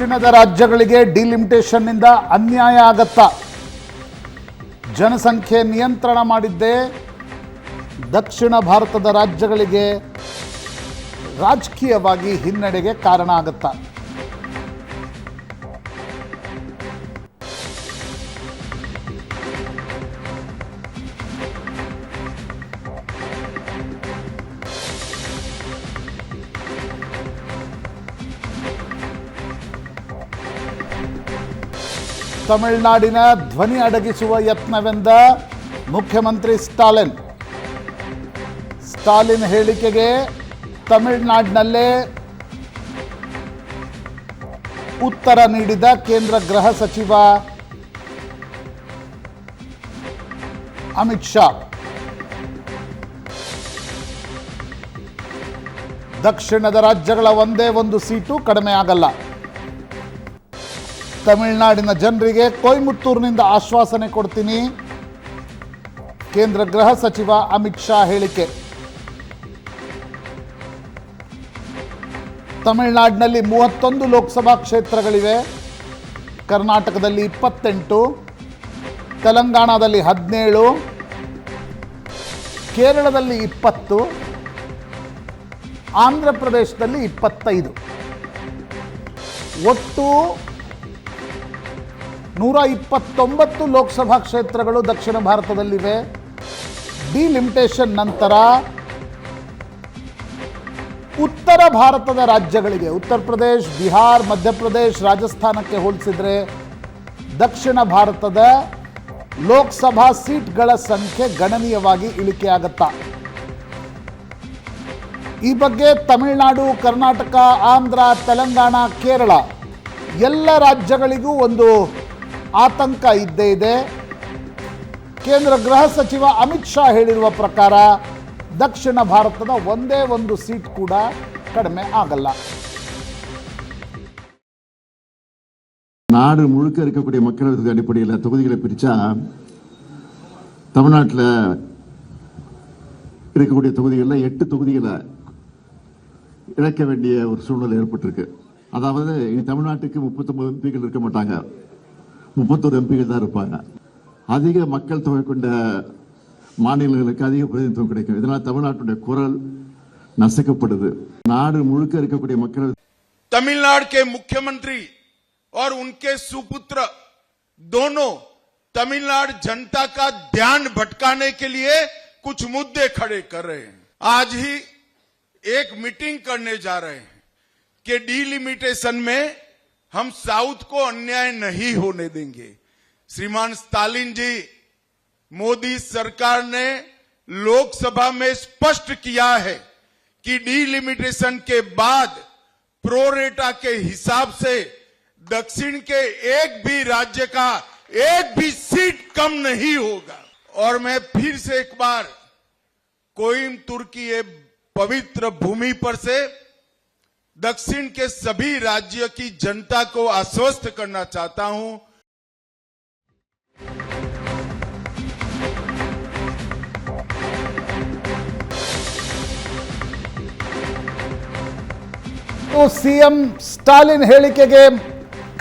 ದಕ್ಷಿಣದ ರಾಜ್ಯಗಳಿಗೆ ಡಿಲಿಮಿಟೇಷನ್ನಿಂದ ಅನ್ಯಾಯ ಆಗತ್ತಾ? ಜನಸಂಖ್ಯೆ ನಿಯಂತ್ರಣ ಮಾಡಿದ್ದೇ ದಕ್ಷಿಣ ಭಾರತದ ರಾಜ್ಯಗಳಿಗೆ ರಾಜಕೀಯವಾಗಿ ಹಿನ್ನಡೆಗೆ ಕಾರಣ ಆಗತ್ತಾ? ತಮಿಳುನಾಡಿನ ಧ್ವನಿ ಅಡಗಿಸುವ ಯತ್ನವೆಂದ ಮುಖ್ಯಮಂತ್ರಿ ಸ್ಟಾಲಿನ್ ಹೇಳಿಕೆಗೆ ತಮಿಳುನಾಡಿನಲ್ಲೇ ಉತ್ತರ ನೀಡಿದ ಕೇಂದ್ರ ಗೃಹ ಸಚಿವ ಅಮಿತ್ ಶಾ. ದಕ್ಷಿಣದ ರಾಜ್ಯಗಳ ಒಂದೇ ಒಂದು ಸೀಟು ಕಡಿಮೆ ಆಗಲ್ಲ. ತಮಿಳುನಾಡಿನ ಜನರಿಗೆ ಕೊಯಮತ್ತೂರಿನಿಂದ ಆಶ್ವಾಸನೆ ಕೊಡ್ತೀನಿ, ಕೇಂದ್ರ ಗೃಹ ಸಚಿವ ಅಮಿತ್ ಶಾ ಹೇಳಿಕೆ. ತಮಿಳುನಾಡಿನಲ್ಲಿ 31 ಲೋಕಸಭಾ ಕ್ಷೇತ್ರಗಳಿವೆ, ಕರ್ನಾಟಕದಲ್ಲಿ 28, ತೆಲಂಗಾಣದಲ್ಲಿ 17, ಕೇರಳದಲ್ಲಿ 20, ಆಂಧ್ರ ಪ್ರದೇಶದಲ್ಲಿ 25. ಒಟ್ಟು 129 ಲೋಕಸಭಾ ಕ್ಷೇತ್ರಗಳು ದಕ್ಷಿಣ ಭಾರತದಲ್ಲಿವೆ. ಡಿಲಿಮಿಟೇಷನ್ ನಂತರ ಉತ್ತರ ಭಾರತದ ರಾಜ್ಯಗಳಿಗೆ, ಉತ್ತರ ಪ್ರದೇಶ್, ಬಿಹಾರ್, ಮಧ್ಯಪ್ರದೇಶ್, ರಾಜಸ್ಥಾನಕ್ಕೆ ಹೋಲಿಸಿದರೆ ದಕ್ಷಿಣ ಭಾರತದ ಲೋಕಸಭಾ ಸೀಟ್ಗಳ ಸಂಖ್ಯೆ ಗಣನೀಯವಾಗಿ ಇಳಿಕೆಯಾಗುತ್ತಾ? ಈ ಬಗ್ಗೆ ತಮಿಳುನಾಡು, ಕರ್ನಾಟಕ, ಆಂಧ್ರ, ತೆಲಂಗಾಣ, ಕೇರಳ ಎಲ್ಲ ರಾಜ್ಯಗಳಿಗೂ ಒಂದು ಆತಂಕ ಇದ್ದೇ ಇದೆ. ಕೇಂದ್ರ ಗೃಹ ಸಚಿವ ಅಮಿತ್ ಶಾ ಹೇಳಿರುವ ಪ್ರಕಾರ ದಕ್ಷಿಣ ಭಾರತದ ಒಂದೇ ಒಂದು ಸೀಟ್ ಕೂಡ ಕಡಿಮೆ ಆಗಲ್ಲ. நாடு முழுக்க இருக்கக்கூடிய மக்களவை அடிப்படையில் தொகுதிகளை பிரிச்சா தமிழ்நாட்டில் இருக்கக்கூடிய தொகுதிகளில் 8 தொகுதிகளை இழக்க வேண்டிய ஒரு சூழ்நிலை ஏற்பட்டிருக்கு. அதாவது இனி தமிழ்நாட்டுக்கு 39 எம்பிகள் இருக்க மாட்டாங்க, 31 எம்பிகள் தான் இருப்பாங்க. அதிக மக்கள் தொகை கொண்ட மாநிலங்களுக்கு அதிக பிரதிநிதித்துவம் கிடைக்கும். இதனால் தமிழ்நாட்டுடைய குரல் நசுக்கப்படுது. நாடு முழுக்க இருக்கக்கூடிய மக்கள் तमिलनाडु के मुख्यमंत्री और उनके सुपुत्र दोनों तमिलनाडु जनता का ध्यान भटकाने के लिए कुछ मुद्दे खड़े कर रहे हैं. आज ही एक मीटिंग करने जा रहे हैं कि डिलिमिटेशन में हम साउथ को अन्याय नहीं होने देंगे. श्रीमान स्टालिन जी, मोदी सरकार ने लोकसभा में स्पष्ट किया है कि डिलिमिटेशन के बाद प्रोरेटा के हिसाब से दक्षिण के एक भी राज्य का एक भी सीट कम नहीं होगा. और मैं फिर से एक बार कोयम्बटूर की ये पवित्र भूमि पर से दक्षिण के सभी राज्यों की जनता को आश्वस्त करना चाहता हूं. ಸಿಎಂ ಸ್ಟಾಲಿನ್ ಹೇಳಿಕೆಗೆ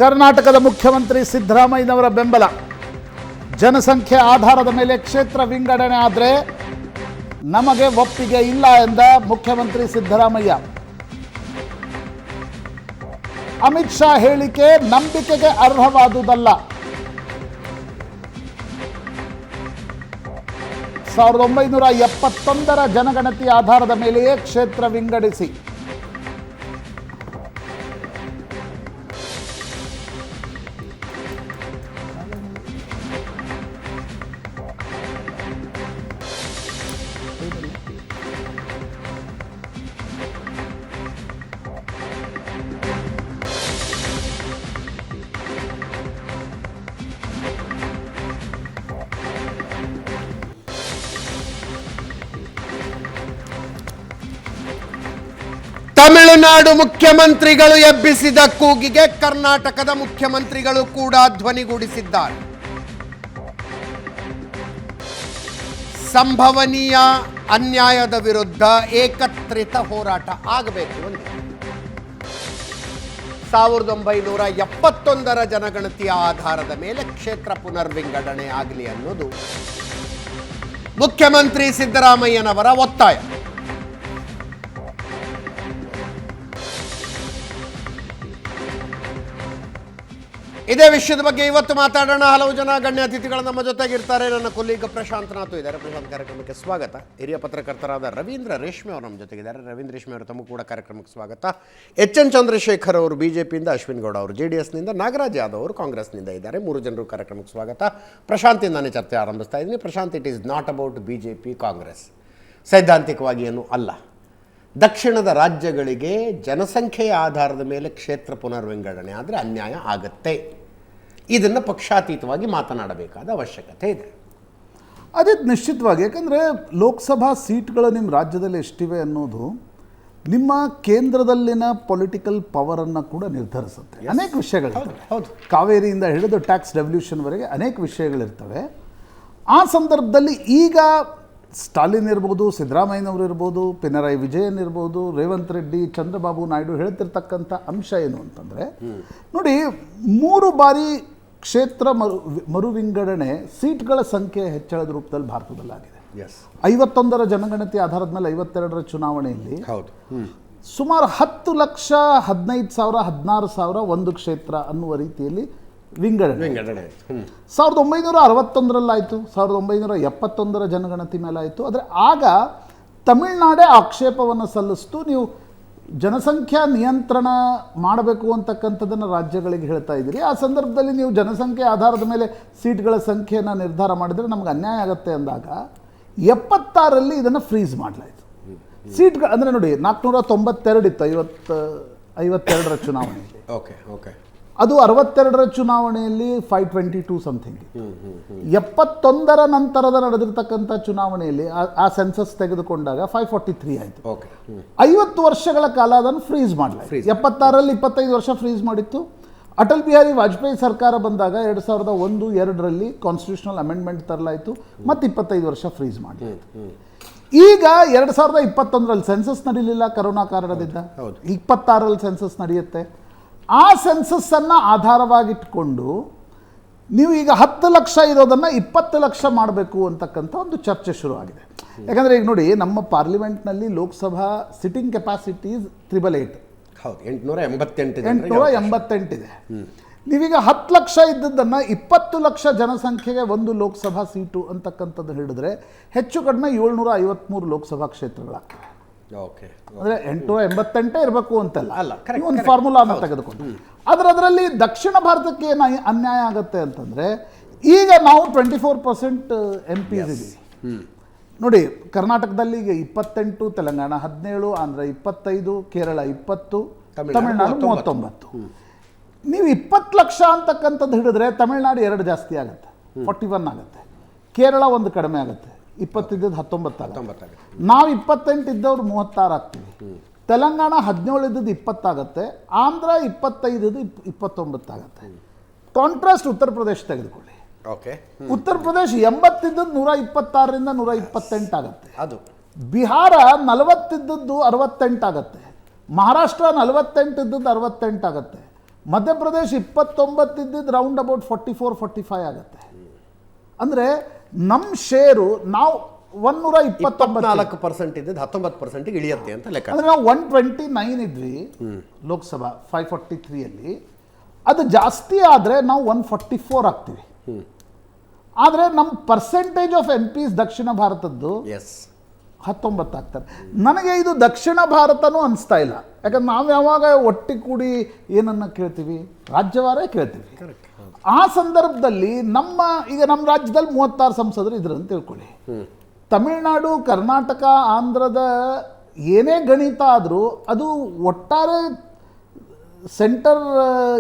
ಕರ್ನಾಟಕದ ಮುಖ್ಯಮಂತ್ರಿ ಸಿದ್ದರಾಮಯ್ಯನವರ ಬೆಂಬಲ. ಜನಸಂಖ್ಯೆ ಆಧಾರದ ಮೇಲೆ ಕ್ಷೇತ್ರ ವಿಂಗಡಣೆ ಆದರೆ ನಮಗೆ ಒಪ್ಪಿಗೆ ಇಲ್ಲ ಎಂದ ಮುಖ್ಯಮಂತ್ರಿ ಸಿದ್ದರಾಮಯ್ಯ. ಅಮಿತ್ ಶಾ ಹೇಳಿಕೆ ನಂಬಿಕೆಗೆ ಅರ್ಹವಾದುದಲ್ಲ. 1971ರ ಜನಗಣತಿ ಆಧಾರದ ಮೇಲೆಯೇ ಕ್ಷೇತ್ರ ವಿಂಗಡಿಸಿ ತಮಿಳುನಾಡು ಮುಖ್ಯಮಂತ್ರಿಗಳು ಎಬ್ಬಿಸಿದ ಕೂಗಿಗೆ ಕರ್ನಾಟಕದ ಮುಖ್ಯಮಂತ್ರಿಗಳು ಕೂಡ ಧ್ವನಿಗೂಡಿಸಿದ್ದಾರೆ. ಸಂಭವನೀಯ ಅನ್ಯಾಯದ ವಿರುದ್ಧ ಏಕತ್ರಿತ ಹೋರಾಟ ಆಗಬೇಕು. 1971 ಜನಗಣತಿಯ ಆಧಾರದ ಮೇಲೆ ಕ್ಷೇತ್ರ ಪುನರ್ವಿಂಗಡಣೆ ಆಗಲಿ ಅನ್ನೋದು ಮುಖ್ಯಮಂತ್ರಿ ಸಿದ್ದರಾಮಯ್ಯನವರ ಒತ್ತಾಯ. ಇದೇ ವಿಷಯದ ಬಗ್ಗೆ ಇವತ್ತು ಮಾತಾಡೋಣ. ಹಲವು ಜನ ಗಣ್ಯ ಅತಿಥಿಗಳು ನಮ್ಮ ಜೊತೆಗಿರ್ತಾರೆ. ನನ್ನ ಕೊಲ್ಲಿಗ ಪ್ರಶಾಂತ್ ನಾಥು ಇದ್ದಾರೆ. ಪ್ರಶಾಂತ್, ಕಾರ್ಯಕ್ರಮಕ್ಕೆ ಸ್ವಾಗತ. ಹಿರಿಯ ಪತ್ರಕರ್ತರಾದ ರವೀಂದ್ರ ರೇಷ್ಮೆ ಅವರು ನಮ್ಮ ಜೊತೆಗಿದ್ದಾರೆ. ರವೀಂದ್ರ ರೇಷ್ಮೆ ಅವರು ತಮಗೂ ಕೂಡ ಕಾರ್ಯಕ್ರಮಕ್ಕೆ ಸ್ವಾಗತ. ಎನ್ ಚಂದ್ರಶೇಖರ್ ಅವರು ಬಿಜೆಪಿಯಿಂದ, ಅಶ್ವಿನ್ ಗೌಡ ಅವರು JDSನಿಂದ, ನಾಗರಾಜ್ ಯಾದವ್ ಅವರು ಕಾಂಗ್ರೆಸ್ನಿಂದ ಇದ್ದಾರೆ. 3 ಜನರು ಕಾರ್ಯಕ್ರಮಕ್ಕೆ ಸ್ವಾಗತ. ಪ್ರಶಾಂತಿಂದಾನೇ ಚರ್ಚೆ ಆರಂಭಿಸ್ತಾ ಇದ್ದೀನಿ. Prashant, it is not about BJP Congress, ಸೈದ್ಧಾಂತಿಕವಾಗಿ ಏನು ಅಲ್ಲ. ದಕ್ಷಿಣದ ರಾಜ್ಯಗಳಿಗೆ ಜನಸಂಖ್ಯೆಯ ಆಧಾರದ ಮೇಲೆ ಕ್ಷೇತ್ರ ಪುನರ್ವಿಂಗಡಣೆ ಆದರೆ ಅನ್ಯಾಯ ಆಗುತ್ತೆ. ಇದನ್ನು ಪಕ್ಷಾತೀತವಾಗಿ ಮಾತನಾಡಬೇಕಾದ ಅವಶ್ಯಕತೆ ಇದೆ. ಅದೇ ನಿಶ್ಚಿತವಾಗಿ, ಯಾಕಂದರೆ ಲೋಕಸಭಾ ಸೀಟ್ಗಳು ನಿಮ್ಮ ರಾಜ್ಯದಲ್ಲಿ ಎಷ್ಟಿವೆ ಅನ್ನೋದು ನಿಮ್ಮ ಕೇಂದ್ರದಲ್ಲಿನ ಪೊಲಿಟಿಕಲ್ ಪವರನ್ನು ಕೂಡ ನಿರ್ಧರಿಸುತ್ತೆ. ಅನೇಕ ವಿಷಯಗಳಿರ್ತವೆ. ಹೌದು. ಕಾವೇರಿಯಿಂದ ಹಿಡಿದು ಟ್ಯಾಕ್ಸ್ ರೆವಲ್ಯೂಷನ್ವರೆಗೆ ಅನೇಕ ವಿಷಯಗಳಿರ್ತವೆ. ಆ ಸಂದರ್ಭದಲ್ಲಿ ಈಗ ಸ್ಟಾಲಿನ್ ಇರ್ಬೋದು, ಸಿದ್ದರಾಮಯ್ಯನವರು ಇರ್ಬೋದು, ಪಿನರಾಯಿ ವಿಜಯನ್ ಇರ್ಬೋದು, ರೇವಂತ್ ರೆಡ್ಡಿ, ಚಂದ್ರಬಾಬು ನಾಯ್ಡು ಹೇಳ್ತಿರ್ತಕ್ಕಂಥ ಅಂಶ ಏನು ಅಂತಂದರೆ, ನೋಡಿ, 3 ಬಾರಿ ಕ್ಷೇತ್ರ ಮರು ವಿಂಗಡಣೆ ಸೀಟ್ಗಳ ಸಂಖ್ಯೆ ಹೆಚ್ಚಳದ ರೂಪದಲ್ಲಿ ಭಾರತದಲ್ಲಾಗಿದೆ. 51ರ ಜನಗಣತಿ ಆಧಾರದ ಮೇಲೆ 52ರ ಚುನಾವಣೆಯಲ್ಲಿ ಹೌದು ಸುಮಾರು 10 ಲಕ್ಷ 15,000 16,000 ಒಂದು ಕ್ಷೇತ್ರ ಅನ್ನುವ ರೀತಿಯಲ್ಲಿ ವಿಂಗಡಣೆ 1961ರಲ್ಲಾಯಿತು, 1971ರ ಜನಗಣತಿ ಮೇಲೆ ಆಯಿತು. ಆದರೆ ಆಗ ತಮಿಳುನಾಡೇ ಆಕ್ಷೇಪವನ್ನು ಸಲ್ಲಿಸ್ತು, ನೀವು ಜನಸಂಖ್ಯಾ ನಿಯಂತ್ರಣ ಮಾಡಬೇಕು ಅಂತಕ್ಕಂಥದ್ದನ್ನು ರಾಜ್ಯಗಳಿಗೆ ಹೇಳ್ತಾ ಇದ್ದೀರಿ. ಆ ಸಂದರ್ಭದಲ್ಲಿ ನೀವು ಜನಸಂಖ್ಯೆ ಆಧಾರದ ಮೇಲೆ ಸೀಟ್ಗಳ ಸಂಖ್ಯೆಯನ್ನು ನಿರ್ಧಾರ ಮಾಡಿದರೆ ನಮ್ಗೆ ಅನ್ಯಾಯ ಆಗುತ್ತೆ ಅಂದಾಗ 76ರಲ್ಲಿ ಇದನ್ನು ಫ್ರೀಸ್ ಮಾಡಲಾಯಿತು. ಸೀಟ್ಗಳು ಅಂದರೆ ನೋಡಿ, 492 ಇತ್ತು 52ರ ಚುನಾವಣೆಯಲ್ಲಿ. ಓಕೆ ಅದು 62ರ ಚುನಾವಣೆಯಲ್ಲಿ 522 ಸಮಥಿಂಗ್. 71ರ ನಂತರದ ನಡೆದಿರ್ತಕ್ಕಂಥ ಚುನಾವಣೆಯಲ್ಲಿ ಆ ಸೆನ್ಸಸ್ ತೆಗೆದುಕೊಂಡಾಗ 543 ಆಯಿತು. 50 ವರ್ಷಗಳ ಕಾಲ ಅದನ್ನು ಫ್ರೀಸ್ ಮಾಡಲಾಯಿತು. 76ರಲ್ಲಿ 25 ವರ್ಷ ಫ್ರೀಸ್ ಮಾಡಿತ್ತು. ಅಟಲ್ ಬಿಹಾರಿ ವಾಜಪೇಯಿ ಸರ್ಕಾರ ಬಂದಾಗ 2001-2ರಲ್ಲಿ ಕಾನ್ಸ್ಟಿಟ್ಯೂಷನಲ್ ಅಮೆಂಡ್ಮೆಂಟ್ ತರಲಾಯಿತು, ಮತ್ತು 25 ವರ್ಷ ಫ್ರೀಸ್ ಮಾಡಲಾಯಿತು. ಈಗ 2021ರಲ್ಲಿ ಸೆನ್ಸಸ್ ನಡೀಲಿಲ್ಲ ಕರೋನಾ ಕಾರಣದಿಂದ. 26ರಲ್ಲಿ ಸೆನ್ಸಸ್ ನಡೆಯುತ್ತೆ. ಆ ಸೆನ್ಸಸ್ಸನ್ನು ಆಧಾರವಾಗಿಟ್ಕೊಂಡು ನೀವು ಈಗ 10 ಲಕ್ಷ ಇರೋದನ್ನು 20 ಲಕ್ಷ ಮಾಡಬೇಕು ಅಂತಕ್ಕಂಥ ಒಂದು ಚರ್ಚೆ ಶುರುವಾಗಿದೆ. ಯಾಕಂದರೆ ಈಗ ನೋಡಿ, ನಮ್ಮ ಪಾರ್ಲಿಮೆಂಟ್ನಲ್ಲಿ ಲೋಕಸಭಾ ಸಿಟ್ಟಿಂಗ್ ಕೆಪಾಸಿಟಿ 888. ಹೌದು, 888 ಇದೆ. ನೀವೀಗ 10 ಲಕ್ಷ ಇದ್ದದ್ದನ್ನು 20 ಲಕ್ಷ ಜನಸಂಖ್ಯೆಗೆ ಒಂದು ಲೋಕಸಭಾ ಸೀಟು ಅಂತಕ್ಕಂಥದ್ದು ಹಿಡಿದ್ರೆ ಹೆಚ್ಚು ಕಡಿಮೆ 753 ಲೋಕಸಭಾ ಕ್ಷೇತ್ರಗಳಾಗ್ತವೆ. ಅಂದರೆ 888 ಇರಬೇಕು ಅಂತಲ್ಲ, ಒಂದು ಫಾರ್ಮುಲಾನ ತೆಗೆದುಕೊಂಡು. ಅದರಲ್ಲಿ ದಕ್ಷಿಣ ಭಾರತಕ್ಕೆ ಏನು ಅನ್ಯಾಯ ಆಗುತ್ತೆ ಅಂತಂದರೆ, ಈಗ ನಾವು 24% MPs ಇದ್ದೀವಿ. ನೋಡಿ, ಕರ್ನಾಟಕದಲ್ಲಿ ಈಗ 28, ತೆಲಂಗಾಣ 17, ಆಂಧ್ರ 25, ಕೇರಳ 20, ತಮಿಳುನಾಡು 39. ನೀವು 20 ಲಕ್ಷ ಅಂತಕ್ಕಂಥದ್ದು ಹಿಡಿದ್ರೆ ತಮಿಳುನಾಡು 2 ಜಾಸ್ತಿ ಆಗುತ್ತೆ, 41 ಆಗುತ್ತೆ. ಕೇರಳ 1 ಕಡಿಮೆ ಆಗುತ್ತೆ, 20 ಇದ್ದದ್ದು 19 ಆಗುತ್ತೆ. ನಾವು 28 ಇದ್ದವ್ರು 36 ಆಗ್ತೀವಿ. ತೆಲಂಗಾಣ 17 ಇದ್ದದ್ದು 20 ಆಗುತ್ತೆ, ಆಂಧ್ರ 25 ಇದ್ದು 29 ಆಗುತ್ತೆ. ಕಾಂಟ್ರಾಸ್ಟ್ ಉತ್ತರ ಪ್ರದೇಶ ತೆಗೆದುಕೊಳ್ಳಿ. ಉತ್ತರ ಪ್ರದೇಶ 80 ಇದ್ದದ್ದು 126ರಿಂದ 128 ಆಗುತ್ತೆ. ಬಿಹಾರ 40 ಇದ್ದದ್ದು 68 ಆಗುತ್ತೆ. ಮಹಾರಾಷ್ಟ್ರ 48 ಇದ್ದದ್ದು 68 ಆಗುತ್ತೆ. ಮಧ್ಯಪ್ರದೇಶ 29 ಇದ್ದದ್ದು ರೌಂಡ್ ಅಬೌಟ್ 44-45 ಆಗುತ್ತೆ. ಅಂದರೆ ನಮ್ಮ ಶೇರು ನಾವು 124% ಇದ್ದದ್ದು 19% ಇಳಿಯುತ್ತೆ ಅಂತ ಲೆಕ್ಕ. ಅಂದರೆ ನಾವು 129 ಇದ್ವಿ ಲೋಕಸಭಾ 543ಯಲ್ಲಿ. ಅದು ಜಾಸ್ತಿ ಆದರೆ ನಾವು 144 ಆಗ್ತೀವಿ. ಆದರೆ ನಮ್ಮ ಪರ್ಸೆಂಟೇಜ್ ಆಫ್ MPs ದಕ್ಷಿಣ ಭಾರತದ್ದು 19 ಆಗ್ತಾರೆ. ನನಗೆ ಇದು ದಕ್ಷಿಣ ಭಾರತನೂ ಅನಿಸ್ತಾ ಇಲ್ಲ. ಯಾಕಂದ್ರೆ ನಾವು ಯಾವಾಗ ಒಟ್ಟಿಗೆ ಕೂಡಿ ಏನನ್ನ ಕೇಳ್ತೀವಿ, ರಾಜ್ಯವಾರೇ ಕೇಳ್ತೀವಿ. ಆ ಸಂದರ್ಭದಲ್ಲಿ ನಮ್ಮ ರಾಜ್ಯದಲ್ಲಿ 36 ಸಂಸದರು ಇದ್ರು ಅಂತ ತಿಳ್ಕೊಳ್ಳಿ. ತಮಿಳುನಾಡು, ಕರ್ನಾಟಕ, ಆಂಧ್ರದ ಏನೇ ಗಣಿತ ಆದರೂ ಅದು ಒಟ್ಟಾರೆ ಸೆಂಟರ್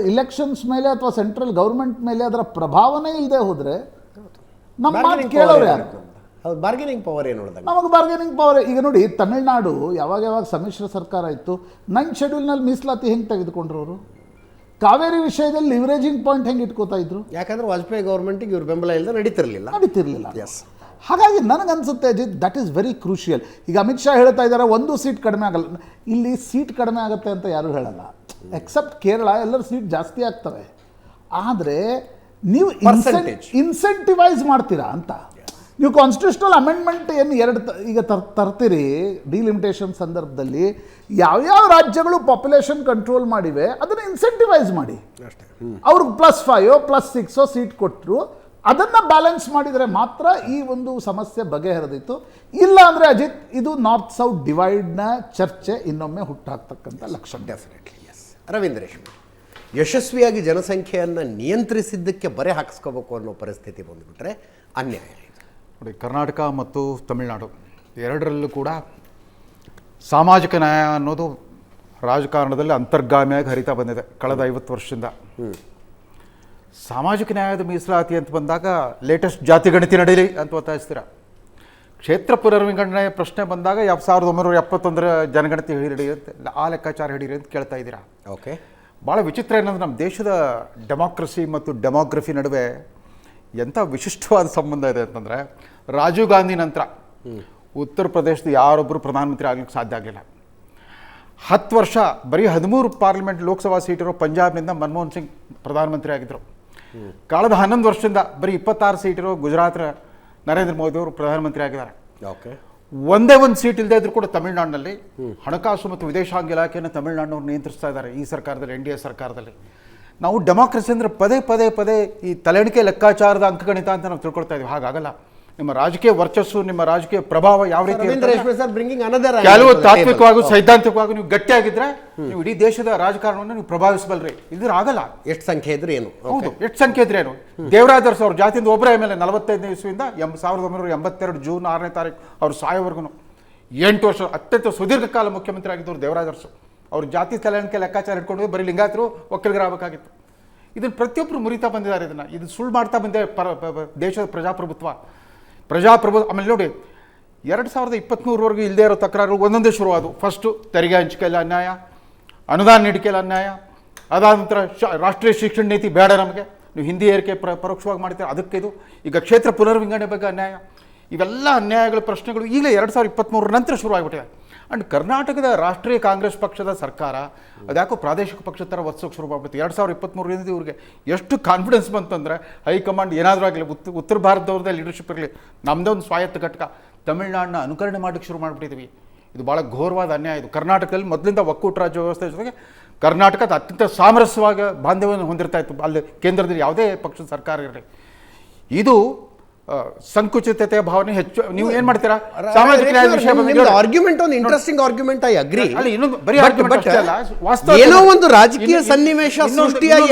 ಇಲೆಕ್ಷನ್ಸ್ ಮೇಲೆ ಅಥವಾ ಸೆಂಟ್ರಲ್ ಗೌರ್ಮೆಂಟ್ ಮೇಲೆ ಅದರ ಪ್ರಭಾವನೆ ಇಲ್ಲದೆ ಹೋದರೆ ನಮ್ಮ ಮಾತು ಕೇಳೋರು ಯಾರು? ಬಾರ್ಗೇನಿಂಗ್ ಪವರ್ ಏನು? ನಮಗೆ ಬಾರ್ಗೇನಿಂಗ್ ಪವರ್. ಈಗ ನೋಡಿ, ತಮಿಳುನಾಡು ಯಾವಾಗ ಸಮ್ಮಿಶ್ರ ಸರ್ಕಾರ ಇತ್ತು, 9th ಶೆಡ್ಯೂಲ್ನಲ್ಲಿ ಮೀಸಲಾತಿ ಹೆಂಗೆ ತೆಗೆದುಕೊಂಡ್ರು ಅವರು? ಕಾವೇರಿ ವಿಷಯದಲ್ಲಿ ಲಿವರೇಜಿಂಗ್ ಪಾಯಿಂಟ್ ಹೆಂಗೆ ಇಟ್ಕೋತಾ ಇದ್ರು? ಯಾಕಂದ್ರೆ ವಾಜಪೇಯಿ ಗೌರ್ಮೆಂಟಿಗೆ ಇವ್ರ ಬೆಂಬಲ ಇಲ್ಲದೆ ನಡೀತಿರ್ಲಿಲ್ಲ. ಹಾಗಾಗಿ ನನಗನ್ಸುತ್ತೆ Ajit, that is very crucial. ಈಗ ಅಮಿತ್ ಶಾ ಹೇಳ್ತಾ ಇದ್ದಾರೆ 1 ಸೀಟ್ ಕಡಿಮೆ ಆಗಲ್ಲ. ಇಲ್ಲಿ ಸೀಟ್ ಕಡಿಮೆ ಆಗುತ್ತೆ ಅಂತ ಯಾರೂ ಹೇಳಲ್ಲ. ಎಕ್ಸೆಪ್ಟ್ ಕೇರಳ ಎಲ್ಲರೂ ಸೀಟ್ ಜಾಸ್ತಿ ಆಗ್ತವೆ. ಆದರೆ ನೀವು Percentage. ಇನ್ಸೆಂಟಿವೈಸ್ ಮಾಡ್ತೀರಾ ಅಂತ. ನೀವು ಕಾನ್ಸ್ಟಿಟ್ಯೂಷನಲ್ ಅಮೆಂಡ್ಮೆಂಟ್ ಏನು ಈಗ ತರ್ತೀರಿ ಡಿಲಿಮಿಟೇಷನ್ ಸಂದರ್ಭದಲ್ಲಿ ಯಾವ್ಯಾವ ರಾಜ್ಯಗಳು ಪಾಪ್ಯುಲೇಷನ್ ಕಂಟ್ರೋಲ್ ಮಾಡಿವೆ ಅದನ್ನು ಇನ್ಸೆಂಟಿವೈಸ್ ಮಾಡಿ. ಅವ್ರಿಗೆ +5 +6 ಸೀಟ್ ಕೊಟ್ಟರು, ಅದನ್ನು ಬ್ಯಾಲೆನ್ಸ್ ಮಾಡಿದರೆ ಮಾತ್ರ ಈ ಒಂದು ಸಮಸ್ಯೆ ಬಗೆಹರಿದಿತ್ತು. ಇಲ್ಲ ಅಂದರೆ ಅಜಿತ್, ಇದು ನಾರ್ತ್ ಸೌತ್ ಡಿವೈಡ್ನ ಚರ್ಚೆ ಇನ್ನೊಮ್ಮೆ ಹುಟ್ಟಾಕ್ತಕ್ಕಂಥ ಲಕ್ಷಣ. Definitely yes. ರವೀಂದ್ರ ರೇಷ್ಮೆ, ಯಶಸ್ವಿಯಾಗಿ ಜನಸಂಖ್ಯೆಯನ್ನು ನಿಯಂತ್ರಿಸಿದ್ದಕ್ಕೆ ಬರೆ ಹಾಕಿಸ್ಕೋಬೇಕು ಅನ್ನೋ ಪರಿಸ್ಥಿತಿ ಬಂದುಬಿಟ್ರೆ ಅನ್ಯಾಯ. ನೋಡಿ, ಕರ್ನಾಟಕ ಮತ್ತು ತಮಿಳುನಾಡು ಎರಡರಲ್ಲೂ ಕೂಡ ಸಾಮಾಜಿಕ ನ್ಯಾಯ ಅನ್ನೋದು ರಾಜಕಾರಣದಲ್ಲಿ ಅಂತರ್ಗಾಮಿಯಾಗಿ ಹರಿತಾ ಬಂದಿದೆ ಕಳೆದ 50 ವರ್ಷದಿಂದ. ಸಾಮಾಜಿಕ ನ್ಯಾಯದ ಮೀಸಲಾತಿ ಅಂತ ಬಂದಾಗ ಲೇಟೆಸ್ಟ್ ಜಾತಿ ಗಣತಿ ನಡೀಲಿ ಅಂತ ಒತ್ತಾಯಿಸ್ತೀರ. ಕ್ಷೇತ್ರ ಪುನರ್ವಿಂಗಡಣೆ ಪ್ರಶ್ನೆ ಬಂದಾಗ 1971 ಜನಗಣತಿ ಹಿಡಿರಿ ಅಂತ, ಆ ಲೆಕ್ಕಾಚಾರ ಹಿಡೀರಿ ಅಂತ ಕೇಳ್ತಾ ಇದ್ದೀರಾ. ಓಕೆ, ಭಾಳ ವಿಚಿತ್ರ ಏನಂದ್ರೆ ನಮ್ಮ ದೇಶದ ಡೆಮಾಕ್ರಸಿ ಮತ್ತು ಡೆಮೋಗ್ರಫಿ ನಡುವೆ ಎಂಥ ವಿಶಿಷ್ಟವಾದ ಸಂಬಂಧ ಇದೆ ಅಂತಂದರೆ, ರಾಜೀವ್ ಗಾಂಧಿ ನಂತರ ಉತ್ತರ ಪ್ರದೇಶದ ಯಾರೊಬ್ಬರು ಪ್ರಧಾನಮಂತ್ರಿ ಆಗ್ಲಿಕ್ಕೆ ಸಾಧ್ಯ ಆಗಲಿಲ್ಲ. 10 ವರ್ಷ ಬರೀ 13 ಪಾರ್ಲಿಮೆಂಟ್ ಲೋಕಸಭಾ ಸೀಟ್ ಇರೋ ಪಂಜಾಬ್ನಿಂದ ಮನಮೋಹನ್ ಸಿಂಗ್ ಪ್ರಧಾನಮಂತ್ರಿ ಆಗಿದ್ದರು. ಕಳೆದ 11 ವರ್ಷದಿಂದ ಬರೀ 26 ಸೀಟ್ ಇರೋ ಗುಜರಾತ್ ನರೇಂದ್ರ ಮೋದಿ ಅವರು ಪ್ರಧಾನಮಂತ್ರಿ ಆಗಿದ್ದಾರೆ. ಓಕೆ, ಒಂದೇ ಒಂದು ಸೀಟ್ ಇಲ್ಲದೆ ಇದ್ರೂ ಕೂಡ ತಮಿಳುನಾಡಿನಲ್ಲಿ ಹಣಕಾಸು ಮತ್ತು ವಿದೇಶಾಂಗ ಇಲಾಖೆಯನ್ನು ತಮಿಳುನಾಡಿನವರು ನಿಯಂತ್ರಿಸ್ತಾ ಇದ್ದಾರೆ ಈ ಸರ್ಕಾರದಲ್ಲಿ, NDA ಸರ್ಕಾರದಲ್ಲಿ. ನಾವು ಡೆಮಾಕ್ರಸಿ ಅಂದರೆ ಪದೇ ಈ ತಲೆಣಿಕೆ ಲೆಕ್ಕಾಚಾರದ ಅಂಕಗಣಿತ ಅಂತ ನಾವು ತಿಳ್ಕೊಳ್ತಾ ಇದ್ದೀವಿ. ಹಾಗಾಗಲ್ಲ. ನಿಮ್ಮ ರಾಜಕೀಯ ವರ್ಚಸ್ಸು, ನಿಮ್ಮ ರಾಜಕೀಯ ಪ್ರಭಾವ ಯಾವ ರೀತಿ ಕೆಲವು ತಾತ್ವಿಕವಾಗಿ ಸೈದ್ಧಾಂತಿಕವಾಗಿ ನೀವು ಗಟ್ಟಿಯಾಗಿದ್ರೆ ನೀವು ಇಡೀ ದೇಶದ ರಾಜಕಾರಣವನ್ನು ನೀವು ಪ್ರಭಾವಿಸಬಲ್ರಿ. ಇದ್ರ ಆಗಲ್ಲ. ಎಷ್ಟು ಸಂಖ್ಯೆ ಇದ್ರೆ ಏನು? ಹೌದು, ಎಷ್ಟು ಸಂಖ್ಯೆ ಇದ್ರೆ ಏನು? ದೇವರಾಜರ್ಸ್ ಅವ್ರ ಜಾತಿಯಿಂದ ಒಬ್ಬರೇ ಮೇಲೆ 45ನೇ ಇಸ್ವಿಯಿಂದ 1982 ಜೂನ್ 6ನೇ ತಾರೀಕು ಅವ್ರು ಸಾಯೋವರೆಗೂ 8 ವರ್ಷ ಅತ್ಯಂತ ಸುದೀರ್ಘ ಕಾಲ ಮುಖ್ಯಮಂತ್ರಿ ಆಗಿದ್ದವರು ದೇವರಾಜರ್ಸು. ಅವ್ರ ಜಾತಿ ತಲೆಣಿಕೆ ಲೆಕ್ಕಾಚಾರ ಇಟ್ಕೊಂಡು ಬರೀ ಲಿಂಗಾಯತರು ಒಕ್ಕಲಿಗರಾಗಬೇಕಾಗಿತ್ತು. ಇದನ್ನು ಪ್ರತಿಯೊಬ್ಬರು ಮುರಿತಾ ಬಂದಿದ್ದಾರೆ. ಇದು ಸುಳ್ಳು ಮಾಡ್ತಾ ಬಂದೆ ದೇಶದ ಪ್ರಜಾಪ್ರಭುತ್ವ. ಆಮೇಲೆ ನೋಡಿ, 2023ವರೆಗೂ ಇಲ್ಲದೆ ಇರೋ ತಕರಾರು ಒಂದೊಂದೇ ಶುರುವಾದವು. ಫಸ್ಟು ತೆರಿಗೆ ಹಂಚಿಕೆಯಲ್ಲಿ ಅನ್ಯಾಯ, ಅನುದಾನ ನೀಡಿಕೆಯಲ್ಲಿ ಅನ್ಯಾಯ, ಅದಾದ ನಂತರ ರಾಷ್ಟ್ರೀಯ ಶಿಕ್ಷಣ ನೀತಿ ಬೇಡ ನಮಗೆ, ನೀವು ಹಿಂದಿ ಏರಿಕೆ ಪರೋಕ್ಷವಾಗಿ ಮಾಡ್ತೀರಾ ಅದಕ್ಕೆ ಇದು, ಈಗ ಕ್ಷೇತ್ರ ಪುನರ್ವಿಂಗಡಣೆ ಬಗ್ಗೆ ಅನ್ಯಾಯ. ಇವೆಲ್ಲ ಅನ್ಯಾಯಗಳ ಪ್ರಶ್ನೆಗಳು ಈಗಲೇ 2023 ನಂತರ ಶುರುವಾಗಿಬಿಟ್ಟಿದೆ. ಆ್ಯಂಡ್ ಕರ್ನಾಟಕದ ರಾಷ್ಟ್ರೀಯ ಕಾಂಗ್ರೆಸ್ ಪಕ್ಷದ ಸರ್ಕಾರ ಅದ್ಯಾಕೋ ಪ್ರಾದೇಶಿಕ ಪಕ್ಷದ ಥರ ವರ್ಸೋಕೆ ಶುರು ಮಾಡ್ಬಿಟ್ಟು 2023ರಿಂದ ಇವ್ರಿಗೆ ಎಷ್ಟು ಕಾನ್ಫಿಡೆನ್ಸ್ ಬಂತಂದರೆ, ಹೈಕಮಾಂಡ್ ಏನಾದರೂ ಆಗಲಿ, ಉತ್ತರ ಭಾರತದವ್ರದ್ದೇ ಲೀಡರ್ಶಿಪ್ ಇರಲಿ, ನಮ್ಮದೇ ಒಂದು ಸ್ವಾಯತ್ತ ಘಟಕ ತಮಿಳುನಾಡನ್ನ ಅನುಕರಣೆ ಮಾಡೋಕ್ಕೆ ಶುರು ಮಾಡಿಬಿಟ್ಟಿದ್ದೀವಿ. ಇದು ಭಾಳ ಘೋರವಾದ ಅನ್ಯಾಯ. ಇದು ಕರ್ನಾಟಕದಲ್ಲಿ ಮೊದಲಿಂದ ಒಕ್ಕೂಟ ರಾಜ್ಯ ವ್ಯವಸ್ಥೆ ಜೊತೆಗೆ ಕರ್ನಾಟಕದ ಅತ್ಯಂತ ಸಾಮರಸ್ಯವಾಗಿ ಬಾಂಧವ್ಯವನ್ನು ಹೊಂದಿರ್ತಾ ಇತ್ತು. ಅಲ್ಲಿ ಕೇಂದ್ರದಲ್ಲಿ ಯಾವುದೇ ಪಕ್ಷದ ಸರ್ಕಾರ ಇರಲಿ. ಇದು ಸಂಕುಚಿತತೆ ಭಾವನೆ ಹೆಚ್ಚು. ನೀವು ಏನ್ ಮಾಡ್ತೀರಾ? ಸಾಮಾಜಿಕ ನ್ಯಾಯ ವಿಷಯ ಆರ್ಗ್ಯುಮೆಂಟ್ ಒಂದು ಇಂಟ್ರೆಸ್ಟಿಂಗ್ ಆರ್ಗ್ಯುಮೆಂಟ್, ಐ ಅಗ್ರಿ. ಏನೋ ಒಂದು ರಾಜಕೀಯ ಸನ್ನಿವೇಶ ಸೃಷ್ಟಿಯಾಗಿ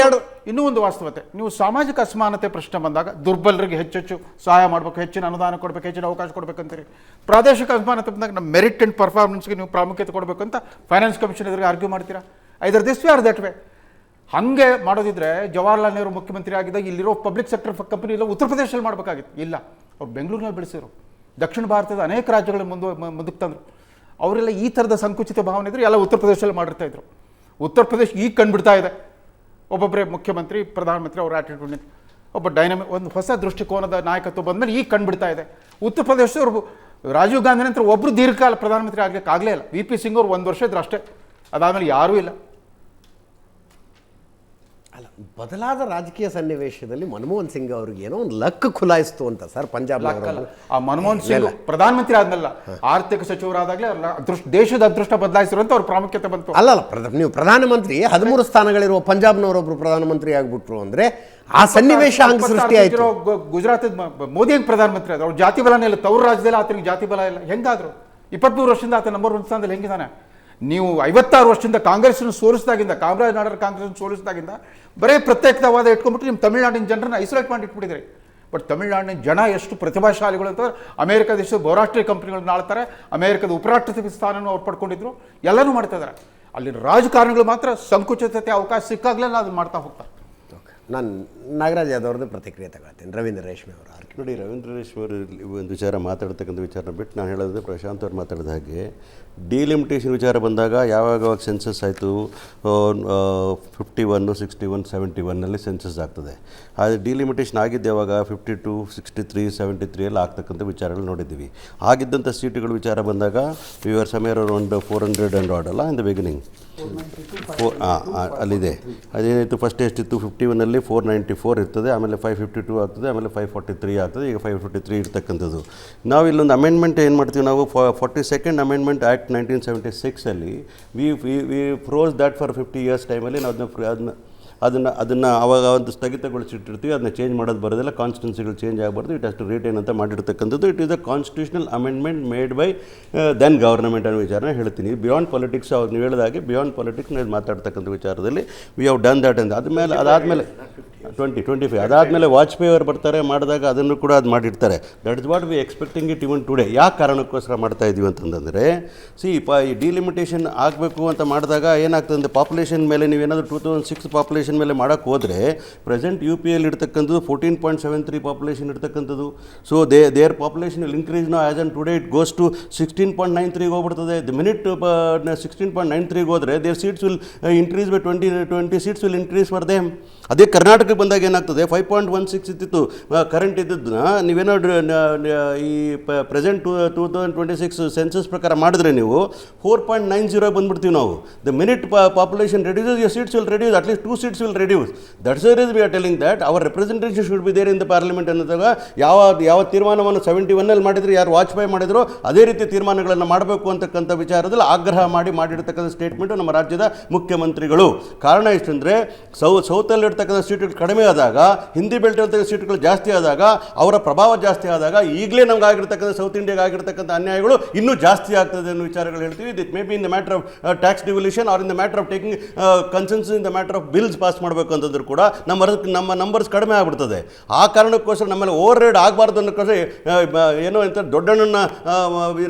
ಇನ್ನೂ ಒಂದು ವಾಸ್ತವತೆ. ನೀವು ಸಾಮಾಜಿಕ ಅಸಮಾನತೆ ಪ್ರಶ್ನೆ ಬಂದಾಗ ದುರ್ಬಲರಿಗೆ ಹೆಚ್ಚೆಚ್ಚು ಸಹಾಯ ಮಾಡಬೇಕು, ಹೆಚ್ಚಿನ ಅನುದಾನ ಕೊಡಬೇಕು, ಹೆಚ್ಚಿನ ಅವಕಾಶ ಕೊಡಬೇಕಂತೀರಿ. ಪ್ರಾದೇಶಿಕ ಅಸಮಾನತೆ ಬಂದಾಗ ನಮ್ಮ ಮೆರಿಟ್ ಅಂಡ್ ಪರ್ಫಾರ್ಮೆನ್ಸ್ಗೆ ನೀವು ಪ್ರಾಮುಖ್ಯತೆ ಕೊಡಬೇಕು ಅಂತ ಫೈನಾನ್ಸ್ ಕಮಿಷನ್ ಎದುರಿಗೆ ಆರ್ಗ್ಯೂ ಮಾಡ್ತೀರಾ. Either this way or that way. ಹಾಗೆ ಮಾಡೋದಿದ್ರೆ ಜವಾಹರ್ಲಾಲ್ ನೆಹರು ಮುಖ್ಯಮಂತ್ರಿ ಆಗಿದ್ದಾಗ ಇಲ್ಲಿರೋ ಪಬ್ಲಿಕ್ ಸೆಕ್ಟರ್ ಕಂಪನಿ ಎಲ್ಲ ಉತ್ತರ ಪ್ರದೇಶದಲ್ಲಿ ಮಾಡಬೇಕಾಗಿತ್ತು. ಇಲ್ಲ, ಅವ್ರು ಬೆಂಗಳೂರಿನಲ್ಲಿ ಬೆಳೆಸಿರು. ದಕ್ಷಿಣ ಭಾರತದ ಅನೇಕ ರಾಜ್ಯಗಳ ಮುಂದಕ್ಕೆ ತಂದರು. ಅವರೆಲ್ಲ ಈ ಥರದ ಸಂಕುಚಿತ ಭಾವನೆ ಇದ್ದರೆ ಎಲ್ಲ ಉತ್ತರ ಪ್ರದೇಶದಲ್ಲಿ ಮಾಡಿರ್ತಾ ಇದ್ರು. ಉತ್ತರ ಪ್ರದೇಶ ಈಗ ಕಂಡುಬಿಡ್ತಾ ಇದೆ. ಒಬ್ಬೊಬ್ಬರೇ ಮುಖ್ಯಮಂತ್ರಿ, ಪ್ರಧಾನಮಂತ್ರಿ ಅವರ ಆಟಿಟ್ಯೂಡ್, ಒಬ್ಬ ಡೈನಮಿಕ್ ಒಂದು ಹೊಸ ದೃಷ್ಟಿಕೋನದ ನಾಯಕತ್ವ ಬಂದಮೇಲೆ ಈಗ ಕಂಡುಬಿಡ್ತಾ ಇದೆ. ಉತ್ತರ ಪ್ರದೇಶದವ್ರು ರಾಜೀವ್ ಗಾಂಧಿ ನಂತರ ಒಬ್ಬರು ದೀರ್ಘಕಾಲ ಪ್ರಧಾನಮಂತ್ರಿ ಆಗ್ಲಿಕ್ಕೆ ಆಗಲೇ ಇಲ್ಲ. VP ಸಿಂಗ್ ಅವರು 1 ವರ್ಷ ಇದ್ರು ಅಷ್ಟೇ, ಅದಾದಮೇಲೆ ಯಾರೂ ಇಲ್ಲ. ಅಲ್ಲ, ಬದಲಾದ ರಾಜಕೀಯ ಸನ್ನಿವೇಶದಲ್ಲಿ ಮನಮೋಹನ್ ಸಿಂಗ್ ಅವ್ರಿಗೆ ಏನೋ ಒಂದು ಲಕ್ ಖುಲಾಯಿಸ್ತು ಅಂತ ಸರ್. ಪಂಜಾಬ್ ಆ ಮನಮೋಹನ್ ಸಿಂಗ್ ಪ್ರಧಾನಮಂತ್ರಿ ಆದ್ಮೇಲೆ ಆರ್ಥಿಕ ಸಚಿವರಾದಾಗಲೇ ದೇಶದ ಅದೃಷ್ಟ ಬದಲಾಯಿಸಿರುವಂತ ಅವ್ರ ಪ್ರಾಮುಖ್ಯತೆ ಬಂತು. ಅಲ್ಲ, ನೀವು ಪ್ರಧಾನಮಂತ್ರಿ 13 ಸ್ಥಾನಗಳಿರುವ ಪಂಜಾಬ್ನವರೊಬ್ರು ಪ್ರಧಾನಮಂತ್ರಿ ಆಗ್ಬಿಟ್ರು ಅಂದ್ರೆ ಆ ಸನ್ನಿವೇಶ ಹಂಗೆ ಸೃಷ್ಟಿ ಆಯ್ತು. ಗುಜರಾತ್ ಮೋದಿ ಹೆಂಗ್ ಪ್ರಧಾನಮಂತ್ರಿ ಆದ್ರು? ಅವ್ರ ಜಾತಿ ಬಲನೇ ಇಲ್ಲ. ತವ್ರ ರಾಜ್ಯದಲ್ಲಿ ಆತನಿಗೆ ಜಾತಿ ಬಲ ಇಲ್ಲ. ಹೆಂಗಾದ್ರು 23 ವರ್ಷದಿಂದ ಆತ ನಂಬರ್ 1 ಸ್ಥಾನದಲ್ಲಿ ಹೆಂಗಿದಾನೆ? ನೀವು 56 ವರ್ಷದಿಂದ ಕಾಂಗ್ರೆಸ್ನ ಸೋಲಿಸಿದಾಗಿಂದ, ಕಾಮರಾಜ್ ನಾಡರ್ ಕಾಂಗ್ರೆಸ್ ಸೋಲಿಸಿದಾಗಿಂದ ಬರೇ ಪ್ರತ್ಯೇಕವಾದ ಇಟ್ಕೊಂಡ್ಬಿಟ್ಟು ನಿಮ್ಮ ತಮಿಳುನಾಡಿನ ಜನರನ್ನ ಐಸೋಲೇಟ್ ಮಾಡಿ ಇಟ್ಬಿಟ್ಟಿದ್ರಿ. ಬಟ್ ತಮಿಳುನಾಡಿನ ಜನ ಎಷ್ಟು ಪ್ರತಿಭಾಶಾಲಿಗಳು ಅಂತಂದ್ರೆ, ಅಮೆರಿಕ ದೇಶದ ಬಹುರಾಷ್ಟ್ರೀಯ ಕಂಪ್ನಿಗಳನ್ನ ಆಳ್ತಾರೆ, ಅಮೆರಿಕದ ಉಪರಾಷ್ಟ್ರಪತಿ ಸ್ಥಾನವನ್ನು ಅವ್ರು ಪಡ್ಕೊಂಡಿದ್ರು, ಎಲ್ಲನೂ ಮಾಡ್ತಾ ಇದ್ದಾರೆ. ಅಲ್ಲಿನ ರಾಜಕಾರಣಿಗಳು ಮಾತ್ರ ಸಂಕುಚಿತತೆ ಅವಕಾಶ ಸಿಕ್ಕಾಗಲೆಲ್ಲ ಅದನ್ನು ಮಾಡ್ತಾ ಹೋಗ್ತಾರೆ. ನಾನು ನಾಗರಾಜ್ ಯಾದವ್ ಅವ್ರದ್ದು ಪ್ರತಿಕ್ರಿಯೆ ತಗೊಳ್ತೀನಿ. ರವೀಂದ್ರ ರೇಷ್ಮೆ ಅವರ ಆರ್ಗ್ಯುಮೆಂಟ್. ನೋಡಿ, ರವೀಂದ್ರ ರೇಷ್ಮೆ ಒಂದು ವಿಚಾರ ಮಾತಾಡ್ತಕ್ಕಂಥ ವಿಚಾರನ ಬಿಟ್ಟು ನಾನು ಹೇಳೋದು ಪ್ರಶಾಂತ್ ಅವ್ರು ಮಾತಾಡಿದ ಹಾಗೆ ಡಿಲಿಮಿಟೇಷನ್ ವಿಚಾರ ಬಂದಾಗ ಯಾವಾಗ ಸೆನ್ಸಸ್ ಆಯಿತು 51, 61, 71ನಲ್ಲಿ ಸೆನ್ಸಸ್ ಆಗ್ತದೆ. ಆದರೆ ಡಿಲಿಮಿಟೇಷನ್ ಆಗಿದ್ದು ಯಾವಾಗ 52, 63, 73 ಎಲ್ಲ ಆಗ್ತಕ್ಕಂಥ ವಿಚಾರಗಳು ನೋಡಿದ್ದೀವಿ. ಆಗಿದ್ದಂಥ ಸೀಟುಗಳ ವಿಚಾರ ಬಂದಾಗ ಇವರು ಸಮಯರ್ ಅರೌಂಡ್ 400 ಆ್ಯಂಡ್ ಆಡ್ ಅಲ್ಲ ಇನ್ ದ ಬಿಗಿನಿಂಗ್ ಅಲ್ಲಿದೆ. ಅದೇನಾಯಿತು, ಫಸ್ಟ್ ಎಷ್ಟಿತ್ತು 51ನಲ್ಲಿ 494 ಇರ್ತದೆ, ಆಮೇಲೆ 552 ಆಗ್ತದೆ, ಆಮೇಲೆ 543 ಆಗ್ತದೆ, ಈಗ 553 ಇರ್ತಕ್ಕಂಥದ್ದು. ನಾವು ಇಲ್ಲೊಂದು ಅಮೆಂಡ್ಮೆಂಟ್ ಏನು ಮಾಡ್ತೀವಿ, ನಾವು 42nd amendment act 1976 we froze that for 50 years ಟೈಮಲ್ಲಿ ನಾವು ಅದನ್ನು ಆವಾಗ ಒಂದು ಸ್ಥಗಿತಗೊಳಿಸಿಟ್ಟಿರ್ತೀವಿ. ಅದನ್ನ ಚೇಂಜ್ ಮಾಡೋದು ಬರೋದಿಲ್ಲ, ಕಾನ್ಸ್ಟಿಟ್ಯೂನ್ಸಿಗಳು ಚೇಂಜ್ ಆಗಬಾರ್ದು, ಇಟ್ ಅಷ್ಟು ರೇಟ್ ಏನಂತ ಮಾಡಿರ್ತಕ್ಕಂಥದ್ದು. It is a constitutional amendment made by then government ಅನ್ನೋ ವಿಚಾರನ ಹೇಳ್ತೀನಿ. ಬಿಯಾಂಡ್ ಪಾಲಿಟಿಕ್ಸ್ ಅವ್ರು ನೀವು ಹೇಳಿದಾಗೆ ಬಿಯಾಂಡ್ ಪಾಲಿಟಿಕ್ಸ್ ಮಾತಾಡ್ತಕ್ಕಂಥ ವಿಚಾರದಲ್ಲಿ ವಿ ಹ್ಯಾವ್ ಡನ್ ದ್ಯಾಟ್ ಅಂತ. ಅದಾದಮೇಲೆ 25 ಅದಾದಮೇಲೆ ವಾಜಪೇಯಿ ಅವರು ಬರ್ತಾರೆ, ಮಾಡಿದಾಗ ಅದನ್ನು ಕೂಡ ಅದು ಮಾಡಿರ್ತಾರೆ. That is what we expecting it even today. ಯಾಕೆ ಕಾರಣಕ್ಕೋಸ್ಕರ ಮಾಡ್ತಾ ಇದ್ದೀವಿ ಅಂತಂದರೆ, ಈ ಡಿಲಿಮಿಟೇಷನ್ ಆಗಬೇಕು ಅಂತ ಮಾಡಿದಾಗ ಏನಾಗ್ತದೆ ಅಂದರೆ, ಪಾಪ್ಯುಲೇಷನ್ ಮೇಲೆ ನೀವೇನಾದರೂ 2006 ಪಾಪ್ಯುಲೇಷನ್ ಮೇಲೆ ಮಾಡೋಕ್ಕೆ ಹೋದರೆ ಪ್ರೆಸೆಂಟ್ UPಯಲ್ಲಿ ಇರ್ತಕ್ಕಂಥದ್ದು 14.73 ಪಾಪ್ಯುಲೇಷನ್ ಇರ್ತಕ್ಕಂಥದ್ದು. So there population will increase no as on today it goes to 16.93 ಹೋಗ್ಬಿಡ್ತದೆ. ದ ಮಿನಿಟ್ 16.93 ಹೋದರೆ there seats will increase by 20 seats will increase for them. ಅದೇ ಕರ್ನಾಟಕಕ್ಕೆ ಬಂದಾಗ ಏನಾಗ್ತದೆ, 5.16 ಇತ್ತಿತ್ತು ಕರೆಂಟ್ ಇದ್ದದ್ದನ್ನ ನೀವೇನೋ ಈ ಪ್ರೆಸೆಂಟ್ 2026 ಸೆನ್ಸಸ್ ಪ್ರಕಾರ ಮಾಡಿದ್ರೆ ನೀವು 4.90 ಬಂದ್ಬಿಡ್ತೀವಿ ನಾವು. The minute population reduces, your seats will reduce, at least 2 seats will reduce. That's the reason we are telling that our representation should be there in the parliament ಅನ್ನೋದಾಗ ಯಾವ ತೀರ್ಮಾನವನ್ನು 71ನಲ್ಲಿ ಮಾಡಿದ್ರು, ಯಾರು ವಾಜಪೇಯಿ ಮಾಡಿದ್ರು, ಅದೇ ರೀತಿ ತೀರ್ಮಾನಗಳನ್ನು ಮಾಡಬೇಕು ಅಂತಕ್ಕಂಥ ವಿಚಾರದಲ್ಲಿ ಆಗ್ರಹ ಮಾಡಿರ್ತಕ್ಕಂಥ ಸ್ಟೇಟ್ಮೆಂಟು ನಮ್ಮ ರಾಜ್ಯದ ಮುಖ್ಯಮಂತ್ರಿಗಳು. ಕಾರಣ ಇಷ್ಟಂದರೆ ಸೌತಲ್ಲಿ ಇರ್ತಕ್ಕಂಥ ಸೀಟುಗಳು ಕಡಿಮೆ ಆದಾಗ, ಹಿಂದಿ ಬೆಲ್ಟ್ ಇರ್ತಕ್ಕಂಥ ಸೀಟುಗಳು ಜಾಸ್ತಿ ಆದಾಗ, ಅವರ ಪ್ರಭಾವ ಜಾಸ್ತಿ ಆದಾಗ ಈಗಲೇ ನಮ್ಗೆ ಆಗಿರ್ತಕ್ಕಂಥ ಸೌತ್ ಇಂಡಿಯಾಗೆ ಆಗಿರ್ತಕ್ಕಂಥ ಅನ್ಯಾಯಗಳು ಇನ್ನೂ ಜಾಸ್ತಿ ಆಗ್ತದೆ ಅನ್ನೋ ವಿಚಾರಗಳು ಹೇಳ್ತೀವಿ. It may be in the matter of tax devolution or in the matter of taking consensus in the matter of bills pass ಮಾಡಬೇಕು ಅಂತಂದ್ರೂ ಕೂಡ ನಮ್ಮ ನಂಬರ್ಸ್ ಕಡಿಮೆ ಆಗ್ಬಿಡ್ತದೆ. ಆ ಕಾರಣಕ್ಕೋಸ್ಕರ ನಮ್ಮಲ್ಲಿ ಓವರ್ ರೇಡ್ ಆಗಬಾರ್ದು ಅನ್ನೋಕ್ಕೋಸ್ಕರ ಏನೋ ಅಂತ ದೊಡ್ಡಣ್ಣನ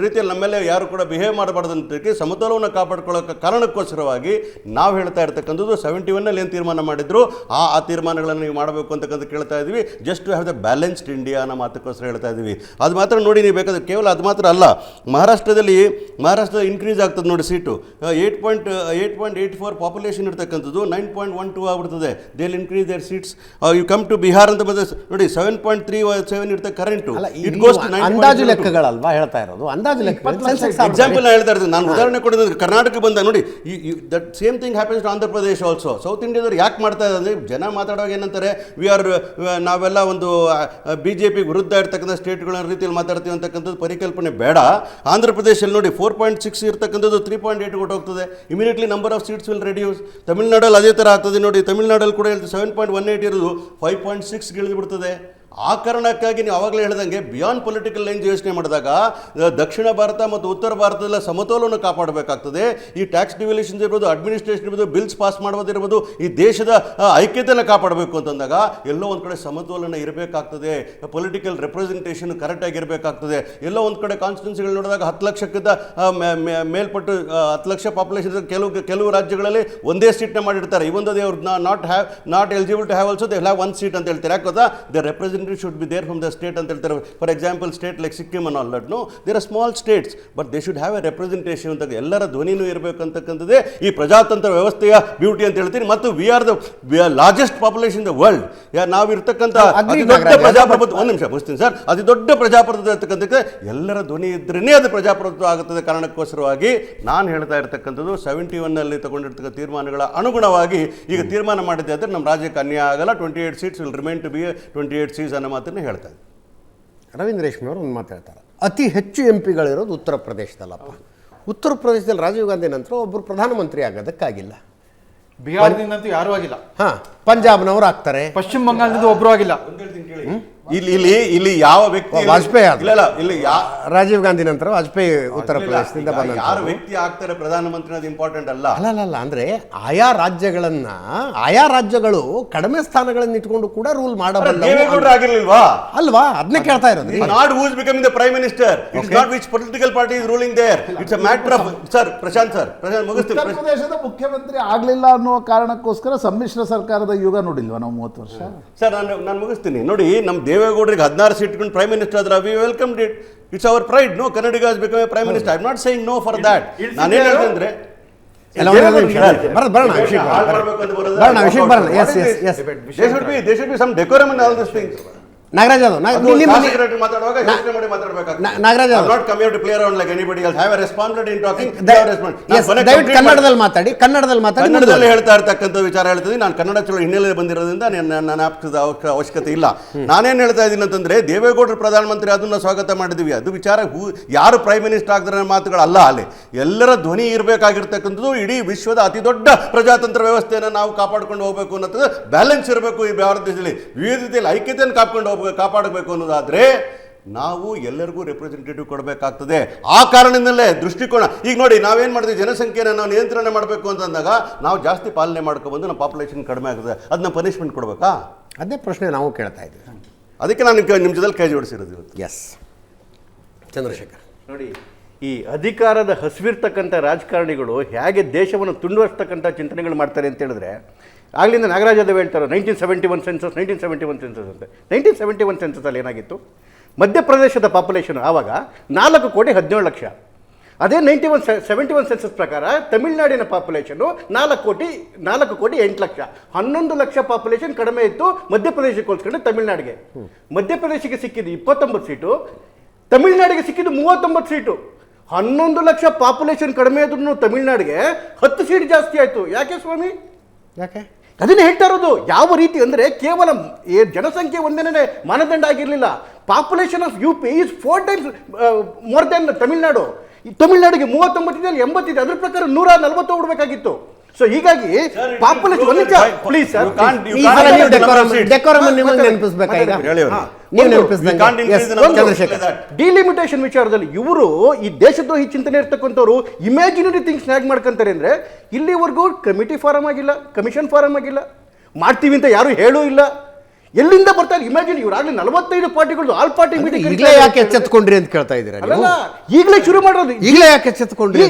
ರೀತಿಯಲ್ಲಿ ನಮ್ಮೆಲ್ಲ ಯಾರು ಕೂಡ ಬಿಹೇವ್ ಮಾಡಬಾರ್ದು ಅಂತ ಸಮತೋಲವನ್ನು ಕಾಪಾಡ್ಕೊಳ್ಳೋ ಕಾರಣಕ್ಕೋಸ್ಕರವಾಗಿ ನಾವು ಹೇಳ್ತಾ ಇರ್ತಕ್ಕಂಥದ್ದು 71ನಲ್ಲಿ ಏನು ತೀರ್ಮಾನ ಮಾಡಿದ್ರು ಆ ತೀರ್ಮಾನಗಳನ್ನು ನೀವು ಮಾಡಬೇಕು ಅಂತಕ್ಕಂಥ ಕೇಳ್ತಾ ಇದ್ದೀವಿ. Just to have the balanced India ಅನ್ನೋ ಮಾತಕ್ಕೋಸ್ಕರ ಹೇಳ್ತಾ ಇದ್ದೀವಿ. ಅದು ಮಾತ್ರ ನೋಡಿ, ನೀವು ಬೇಕಾದ್ರೆ ಕೇವಲ ಅದು ಮಾತ್ರ ಅಲ್ಲ, ಮಹಾರಾಷ್ಟ್ರದಲ್ಲಿ ಇನ್ಕ್ರೀಸ್ ಆಗ್ತದೆ ನೋಡಿ ಸೀಟು. 8.84 ಪಾಪ್ಯುಲೇಷನ್ ಇರ್ತಕ್ಕಂಥದ್ದು 9.12 ಆಗ್ಬಿಡ್ತದೆ. They will increase their seats. You come to Bihar ಅಂತ ಬಂದ ನೋಡಿ 7.37 ಇರ್ತದೆ ಕರೆಂಟು. ಇಟ್ ಗೋಸ್ ಟು ಅಂದಾಜು ಲೆಕ್ಕಗಳಲ್ವಾ ಹೇಳ್ತಾ ಇರೋದು, ಅಂದಾಜು ಲೆಕ್ಕ. ಎಕ್ಸಾಂಪಲ್ ನಾನು ಹೇಳ್ತಾ ಇರೋದು, ನಾನು ಉದಾಹರಣೆ ಕೊಡೋದು ಕರ್ನಾಟಕ ಬಂದ ನೋಡಿ, that same thing happens to Andhra Pradesh also. South ಇಂಡಿಯಾದವ್ರು ಯಾಕೆ ಮಾಡ್ತಾ ಇದ್ದಾರೆ, ಜನ ಮಾತಾಡುವಾಗ ಏನಂತಾರೆ, ನಾವೆಲ್ಲ ಒಂದು BJP ವಿರುದ್ಧ ಇರ್ತಕ್ಕಂಥ ಸ್ಟೇಟ್ಗಳ ರೀತಿಯಲ್ಲಿ ಮಾತಾಡ್ತೀವಿ ಅಂತಕ್ಕಂಥದ್ದು ಪರಿಕಲ್ಪನೆ ಬೇಡ. ಆಂಧ್ರ ಪ್ರದೇಶಲ್ಲಿ ನೋಡಿ 4.6 ಇರ್ತಕ್ಕಂಥದ್ದು 3.8 ಹೋಗ್ತದೆ. Immediately number of seats will reduce. ತಮಿಳ್ನಾಡಲ್ಲಿ ಅದೇ ಥರ ಆಗ್ತದೆ ನೋಡಿ, ತಮಿಳ್ನಾಡಲ್ಲಿ ಕೂಡ 7.18 ಇರೋದು 5.6 ಇಳಿದು ಬಿಡ್ತದೆ. ಆ ಕಾರಣಕ್ಕಾಗಿ ನೀವು ಆವಾಗಲೇ ಹೇಳಿದಂಗೆ ಬಿಯಾಂಡ್ ಪೊಲಿಟಿಕಲ್ ಲೈನ್ಸ್ ಯೋಚನೆ ಮಾಡಿದಾಗ ದಕ್ಷಿಣ ಭಾರತ ಮತ್ತು ಉತ್ತರ ಭಾರತದಲ್ಲ ಸಮತೋಲವನ್ನು ಕಾಪಾಡಬೇಕಾಗ್ತದೆ. ಈ ಟ್ಯಾಕ್ಸ್ ಡಿವಲ್ಯೂಷನ್ಸ್ ಇರ್ಬೋದು, ಅಡ್ಮಿನಿಸ್ಟ್ರೇಷನ್ ಇರ್ಬೋದು, ಬಿಲ್ಸ್ ಪಾಸ್ ಮಾಡೋದಿರ್ಬೋದು, ಈ ದೇಶದ ಐಕ್ಯತೆಯನ್ನು ಕಾಪಾಡಬೇಕು ಅಂತಂದಾಗ ಎಲ್ಲೋ ಒಂದು ಕಡೆ ಸಮತೋಲನ ಇರಬೇಕಾಗ್ತದೆ. ಪೊಲಿಟಿಕಲ್ ರೆಪ್ರೆಸೆಂಟೇಷನ್ ಕರೆಕ್ಟಾಗಿ ಇರಬೇಕಾಗ್ತದೆ. ಎಲ್ಲೋ ಒಂದು ಕಡೆ ಕಾನ್ಸ್ಟಿಟ್ಯೂನ್ಸಿಗಳು ನೋಡಿದಾಗ 10 ಲಕ್ಷಕ್ಕಿಂತ ಮೇಲ್ಪಟ್ಟು 10 ಲಕ್ಷ ಪಾಪ್ಯುಲೇಷನ್ ಕೆಲವು ರಾಜ್ಯಗಳಲ್ಲಿ ಒಂದೇ ಸೀಟ್ನ ಮಾಡಿರ್ತಾರೆ. ಇವೊಂದು ದೇ ಅವ್ರು not eligible to have also they have 1 seat ಅಂತ ಹೇಳ್ತಾರೆ. ಯಾಕೆ ಗೊತ್ತಾ, the representative should be there from the state ಅಂತ ಹೇಳ್ತಾರೆ. For example state like Sikkim and all that, no, there are small states but they should have a representation ಅಂತ ಎಲ್ಲರ ಧ್ವನಿನೂ ಇರಬೇಕಂತಕ್ಕಂಥದ್ದೇ ಈ ಪ್ರಜಾತಂತ್ರ ವ್ಯವಸ್ಥೆಯ ಬ್ಯೂಟಿ ಅಂತ ಹೇಳ್ತೀನಿ. ಮತ್ತು we are the largest population in the world. ನಾವು ಇರ್ತಕ್ಕಂಥ ಅತಿ ದೊಡ್ಡ ಪ್ರಜಾಪ್ರಭುತ್ವ, ಒಂದು ನಿಮಿಷ ಮುಗಿಸ್ತೀನಿ ಸರ್, ಅತಿ ದೊಡ್ಡ ಪ್ರಜಾಪ್ರಭುತ್ವ ಇರ್ತಕ್ಕಂಥಕ್ಕೆ ಎಲ್ಲರ ಧ್ವನಿ ಇದ್ರೇ ಅದು ಪ್ರಜಾಪ್ರಭುತ್ವ ಆಗುತ್ತದೆ. ಕಾರಣಕ್ಕೋಸ್ಕರವಾಗಿ ನಾನು ಹೇಳ್ತಾ ಇರ್ತಕ್ಕಂಥದ್ದು 71ನಲ್ಲಿ ತಗೊಂಡಿರ್ತಕ್ಕಂಥ ತೀರ್ಮಾನಗಳ ಅನುಗುಣವಾಗಿ ಈಗ ತೀರ್ಮಾನ ಮಾಡಿದ್ದೆ ಆದರೆ ನಮ್ಮ ರಾಜ್ಯಕ್ಕೆ ಅನ್ಯಾಯ ಆಗಲ್ಲ. 28 seats will remain to be 28 seats ಅನ್ನೋ ಮಾತನ್ನು ಹೇಳ್ತಾ ಇದ್ದೀನಿ. ರವೀಂದ್ರ ರೇಷ್ಮೆ ಅವರು ಒಂದು ಮಾತಾಡ್ತಾರೆ, ಅತಿ ಹೆಚ್ಚು MPಗಳಿರೋದು ಉತ್ತರ ಪ್ರದೇಶದಲ್ಲಪ್ಪ. ಉತ್ತರ ಪ್ರದೇಶದಲ್ಲಿ ರಾಜೀವ್ ಗಾಂಧಿ ನಂತರ ಒಬ್ಬರು ಪ್ರಧಾನಮಂತ್ರಿ ಆಗೋದಕ್ಕಾಗಿಲ್ಲ. ಬಿಹಾರದಿಂದಂತೂ ಯಾರೂ ಆಗಿಲ್ಲ. ಪಂಜಾಬ್ನವ್ರು ಆಗ್ತಾರೆ, ಪಶ್ಚಿಮ ಬಂಗಾಳದಿಂದ ಒಬ್ಬರು ಆಗಿಲ್ಲ. ಇಲ್ಲಿ ಯಾವ ವ್ಯಕ್ತಿ ವಾಜಪೇಯಿ ಇಲ್ಲ ಇಲ್ಲಿ ರಾಜೀವ್ ಗಾಂಧಿ ನಂತರ ವಾಜಪೇಯಿ ಉತ್ತರ ಪ್ರದೇಶದಿಂದ ಬಂದ ಯಾರು ವ್ಯಕ್ತಿ ಆಗ್ತಾರೆ ಪ್ರಧಾನಮಂತ್ರಿ ಅದು ಇಂಪಾರ್ಟೆಂಟ್ ಅಲ್ಲ. ಅಲ್ಲ ಅಂದ್ರೆ ಆಯಾ ರಾಜ್ಯಗಳು ಕಡಿಮೆ ಸ್ಥಾನಗಳನ್ನು ಇಟ್ಕೊಂಡು ಕೂಡ ರೂಲ್ ಮಾಡಬಲ್ಲ ಆಗಿರ್ಲಿಲ್ವಾ ಅಲ್ವಾ? ಅದನ್ನೇ ಕೇಳ್ತಾ ಇರೋದು. Not who is becoming the prime minister, it's not which political party is ruling there, it's a matter of sir Prashant ಮುಗಿಸ್ತೀನಿ. ಉತ್ತರ ಪ್ರದೇಶದ ಮುಖ್ಯಮಂತ್ರಿ ಆಗ್ಲಿಲ್ಲ ಅನ್ನೋ ಕಾರಣಕ್ಕೋಸ್ಕರ ಸಮ್ಮಿಶ್ರ ಸರ್ಕಾರದ ಯುಗ ನೋಡಿಲ್ವಾ ನಾವು 30 ವರ್ಷ? ಸರ್ ನಾನು ಮುಗಿಸ್ತೀನಿ ನೋಡಿ. ನಮ್ಮ ದೇವೇಗೌಡರಿಗೆ 16 ಸೀಟ್ ಇಟ್ಕೊಂಡು ಪ್ರೈಮ್ ಮಿನಿಸ್ಟರ್ ಆದ್ರೆ we welcome it. It's our pride. No Kannadiga become a prime minister. I am not saying no for that. ನಾನೇನು ಹೇಳ್ತೀನಿ ಅಂದ್ರೆ there should be some decorum in all these things. Nagaraj Yadav ಮಾತಾಡುವಾಗ ಯೋಚನೆ ಮಾಡಿ ಮಾತಾಡಬೇಕಾಗ್ತದೆ. Nagaraj Yadav not come here to play around like anybody else. Have a responsibility in talking. ದಯವಿಟ್ಟು ಕನ್ನಡದಲ್ಲಿ ಮಾತಾಡಿ. ಕನ್ನಡದಲ್ಲಿ ಹೇಳ್ತಾ ಇರ್ತಕ್ಕಂಥ ವಿಚಾರ ಹೇಳ್ತೀನಿ. ನಾನು ಕನ್ನಡ ಚಳವಳಿ ಹಿನ್ನೆಲೆ ಬಂದಿರೋದ್ರಿಂದ ನನ್ನ ಅವಶ್ಯಕತೆ ಇಲ್ಲ. ನಾನೇನು ಹೇಳ್ತಾ ಇದ್ದೀನಿ ಅಂತಂದ್ರೆ, ದೇವೇಗೌಡರು ಪ್ರಧಾನಮಂತ್ರಿ ಅದನ್ನ ಸ್ವಾಗತ ಮಾಡಿದ್ವಿ. ಅದು ವಿಚಾರ ಯಾರು ಪ್ರೈಮ್ ಮಿನಿಸ್ಟರ್ ಆಗ್ತಾರೆ ಮಾತುಗಳಲ್ಲ. ಅಲ್ಲಿ ಎಲ್ಲರ ಧ್ವನಿ ಇರಬೇಕಾಗಿರ್ತಕ್ಕಂಥದ್ದು. ಇಡೀ ವಿಶ್ವದ ಅತಿ ದೊಡ್ಡ ಪ್ರಜಾತಂತ್ರ ವ್ಯವಸ್ಥೆಯನ್ನು ನಾವು ಕಾಪಾಡಿಕೊಂಡು ಹೋಗಬೇಕು ಅನ್ನೋದು ಬ್ಯಾಲೆನ್ಸ್ ಇರಬೇಕು. ಈ ಭಾರತ ದೇಶದಲ್ಲಿ ವಿವಿಧತೆಯಲ್ಲಿ ಐಕ್ಯತೆಯನ್ನು ಕಾಪಾಡಬೇಕು ಅನ್ನೋದಾದ್ರೆ ನಾವು ಎಲ್ಲರಿಗೂ ರೆಪ್ರೆಸೆಂಟೇಟಿವ್ ಕೊಡಬೇಕಾಗ್ತದೆ. ಆ ಕಾರಣದಿಂದಲೇ ದೃಷ್ಟಿಕೋನ. ಈಗ ನೋಡಿ, ನಾವೇನು ಮಾಡ್ತೀವಿ, ಜನಸಂಖ್ಯೆನ ನಾವು ನಿಯಂತ್ರಣ ಮಾಡಬೇಕು ಅಂತಂದಾಗ ನಾವು ಜಾಸ್ತಿ ಪಾಲನೆ ಮಾಡ್ಕೊಬಂದು ನಮ್ಮ ಪಾಪ್ಯುಲೇಷನ್ ಕಡಿಮೆ ಆಗ್ತದೆ. ಅದನ್ನ ಪನಿಷ್ಮೆಂಟ್ ಕೊಡಬೇಕಾ? ಅದೇ ಪ್ರಶ್ನೆ ನಾವು ಕೇಳ್ತಾ ಇದ್ದೀವಿ. ಅದಕ್ಕೆ ನಾನು ನಿಮ್ಮ ಜೊತೆಲಿ ಕೈ ಜೋಡಿಸಿರೋದು ಇವತ್ತು. ಎಸ್, ಚಂದ್ರಶೇಖರ್ ನೋಡಿ, ಈ ಅಧಿಕಾರದ ಹಸಿವಿರ್ತಕ್ಕಂಥ ರಾಜಕಾರಣಿಗಳು ಹೇಗೆ ದೇಶವನ್ನು ತುಂಡುವರ್ತಕ್ಕಂಥ ಚಿಂತನೆಗಳು ಮಾಡ್ತಾರೆ ಅಂತ ಹೇಳಿದ್ರೆ, ಆಗಲಿಂದ ನಾಗರಾಜ್ ಯಾದವ್ ಹೇಳ್ತಾರೆ 1971 ಸೆನ್ಸಸ್ ಅಂತ. 1971 ಸೆನ್ಸಸಲ್ಲಿ ಏನಾಗಿತ್ತು? ಮಧ್ಯಪ್ರದೇಶದ ಪಾಪ್ಯುಲೇಷನ್ ಆವಾಗ 4,17,00,000. ಅದೇ 71 ಸೆನ್ಸಸ್ ಪ್ರಕಾರ ತಮಿಳುನಾಡಿನ ಪಾಪ್ಯುಲೇಷನ್ನು 4,08,00,000. 11 ಲಕ್ಷ ಪಾಪ್ಯುಲೇಷನ್ ಕಡಿಮೆ ಇತ್ತು ಮಧ್ಯಪ್ರದೇಶಕ್ಕೆ ಹೋಲಿಸ್ಕೊಂಡು ತಮಿಳುನಾಡಿಗೆ. ಮಧ್ಯಪ್ರದೇಶಕ್ಕೆ ಸಿಕ್ಕಿದ್ದು 29 ಸೀಟು, ತಮಿಳುನಾಡಿಗೆ ಸಿಕ್ಕಿದ್ದು 39 ಸೀಟು. 11 ಲಕ್ಷ ಪಾಪ್ಯುಲೇಷನ್ ಕಡಿಮೆ ಇದ್ರೂ ತಮಿಳುನಾಡಿಗೆ 10 ಸೀಟ್ ಜಾಸ್ತಿ ಆಯಿತು. ಯಾಕೆ ಸ್ವಾಮಿ? ಯಾಕೆ ಅದನ್ನೇ ಹೇಳ್ತಾ ಇರೋದು. ಯಾವ ರೀತಿ ಅಂದರೆ, ಕೇವಲ ಜನಸಂಖ್ಯೆ ಒಂದೇನೇ ಮಾನದಂಡ ಆಗಿರಲಿಲ್ಲ. Population of UP is 4 times more than Tamil Nadu. ತಮಿಳುನಾಡಿಗೆ 39 ಇದೆ, 80 ಇದೆ. ಅದ್ರ ಪ್ರಕಾರ 140 ಹೋಗ್ಬೇಕಾಗಿತ್ತು. ಸೊ ಹೀಗಾಗಿ ಪಾಪ್ಯುಲೇಷನ್ ಪ್ಲೀಸ್ ಸರ್, ಡಿಲಿಮಿಟೇಷನ್ ವಿಚಾರದಲ್ಲಿ ಇವರು ಈ ದೇಶದ್ರೋಹಿ ಚಿಂತನೆ ಇರ್ತಕ್ಕಂಥವ್ರು ಇಮ್ಯಾಜಿನರಿ ಥಿಂಗ್ಸ್ ಹೇಗೆ ಮಾಡ್ಕೊಂತಾರೆ ಅಂದ್ರೆ, ಇಲ್ಲಿವರೆಗೂ ಕಮಿಟಿ ಫಾರಂ ಆಗಿಲ್ಲ, ಕಮಿಷನ್ ಫಾರಂ ಆಗಿಲ್ಲ, ಮಾಡ್ತೀವಿ ಅಂತ ಯಾರು ಹೇಳೂ ಇಲ್ಲ. ಎಲ್ಲಿಂದ ಬರ್ತಾರೆ? ಇಮ್ಯಾಜಿನ್, ಇವರಾಗಲಿ 45 ಪಾರ್ಟಿಗಳು ಆಲ್ ಪಾರ್ಟಿ ಮೀಟಿಂಗ್. ಈಗಲೇ ಯಾಕೆ ಎಚ್ಚೆತ್ಕೊಂಡ್ರಿ ಅಂತ ಕೇಳ್ತಾ ಇದ್ದೀರಾ? ಈಗಲೇ ಶುರು ಮಾಡೋದು. ಈಗಲೇ ಯಾಕೆ ಎಚ್ಚೆತ್ಕೊಂಡ್ರಿ?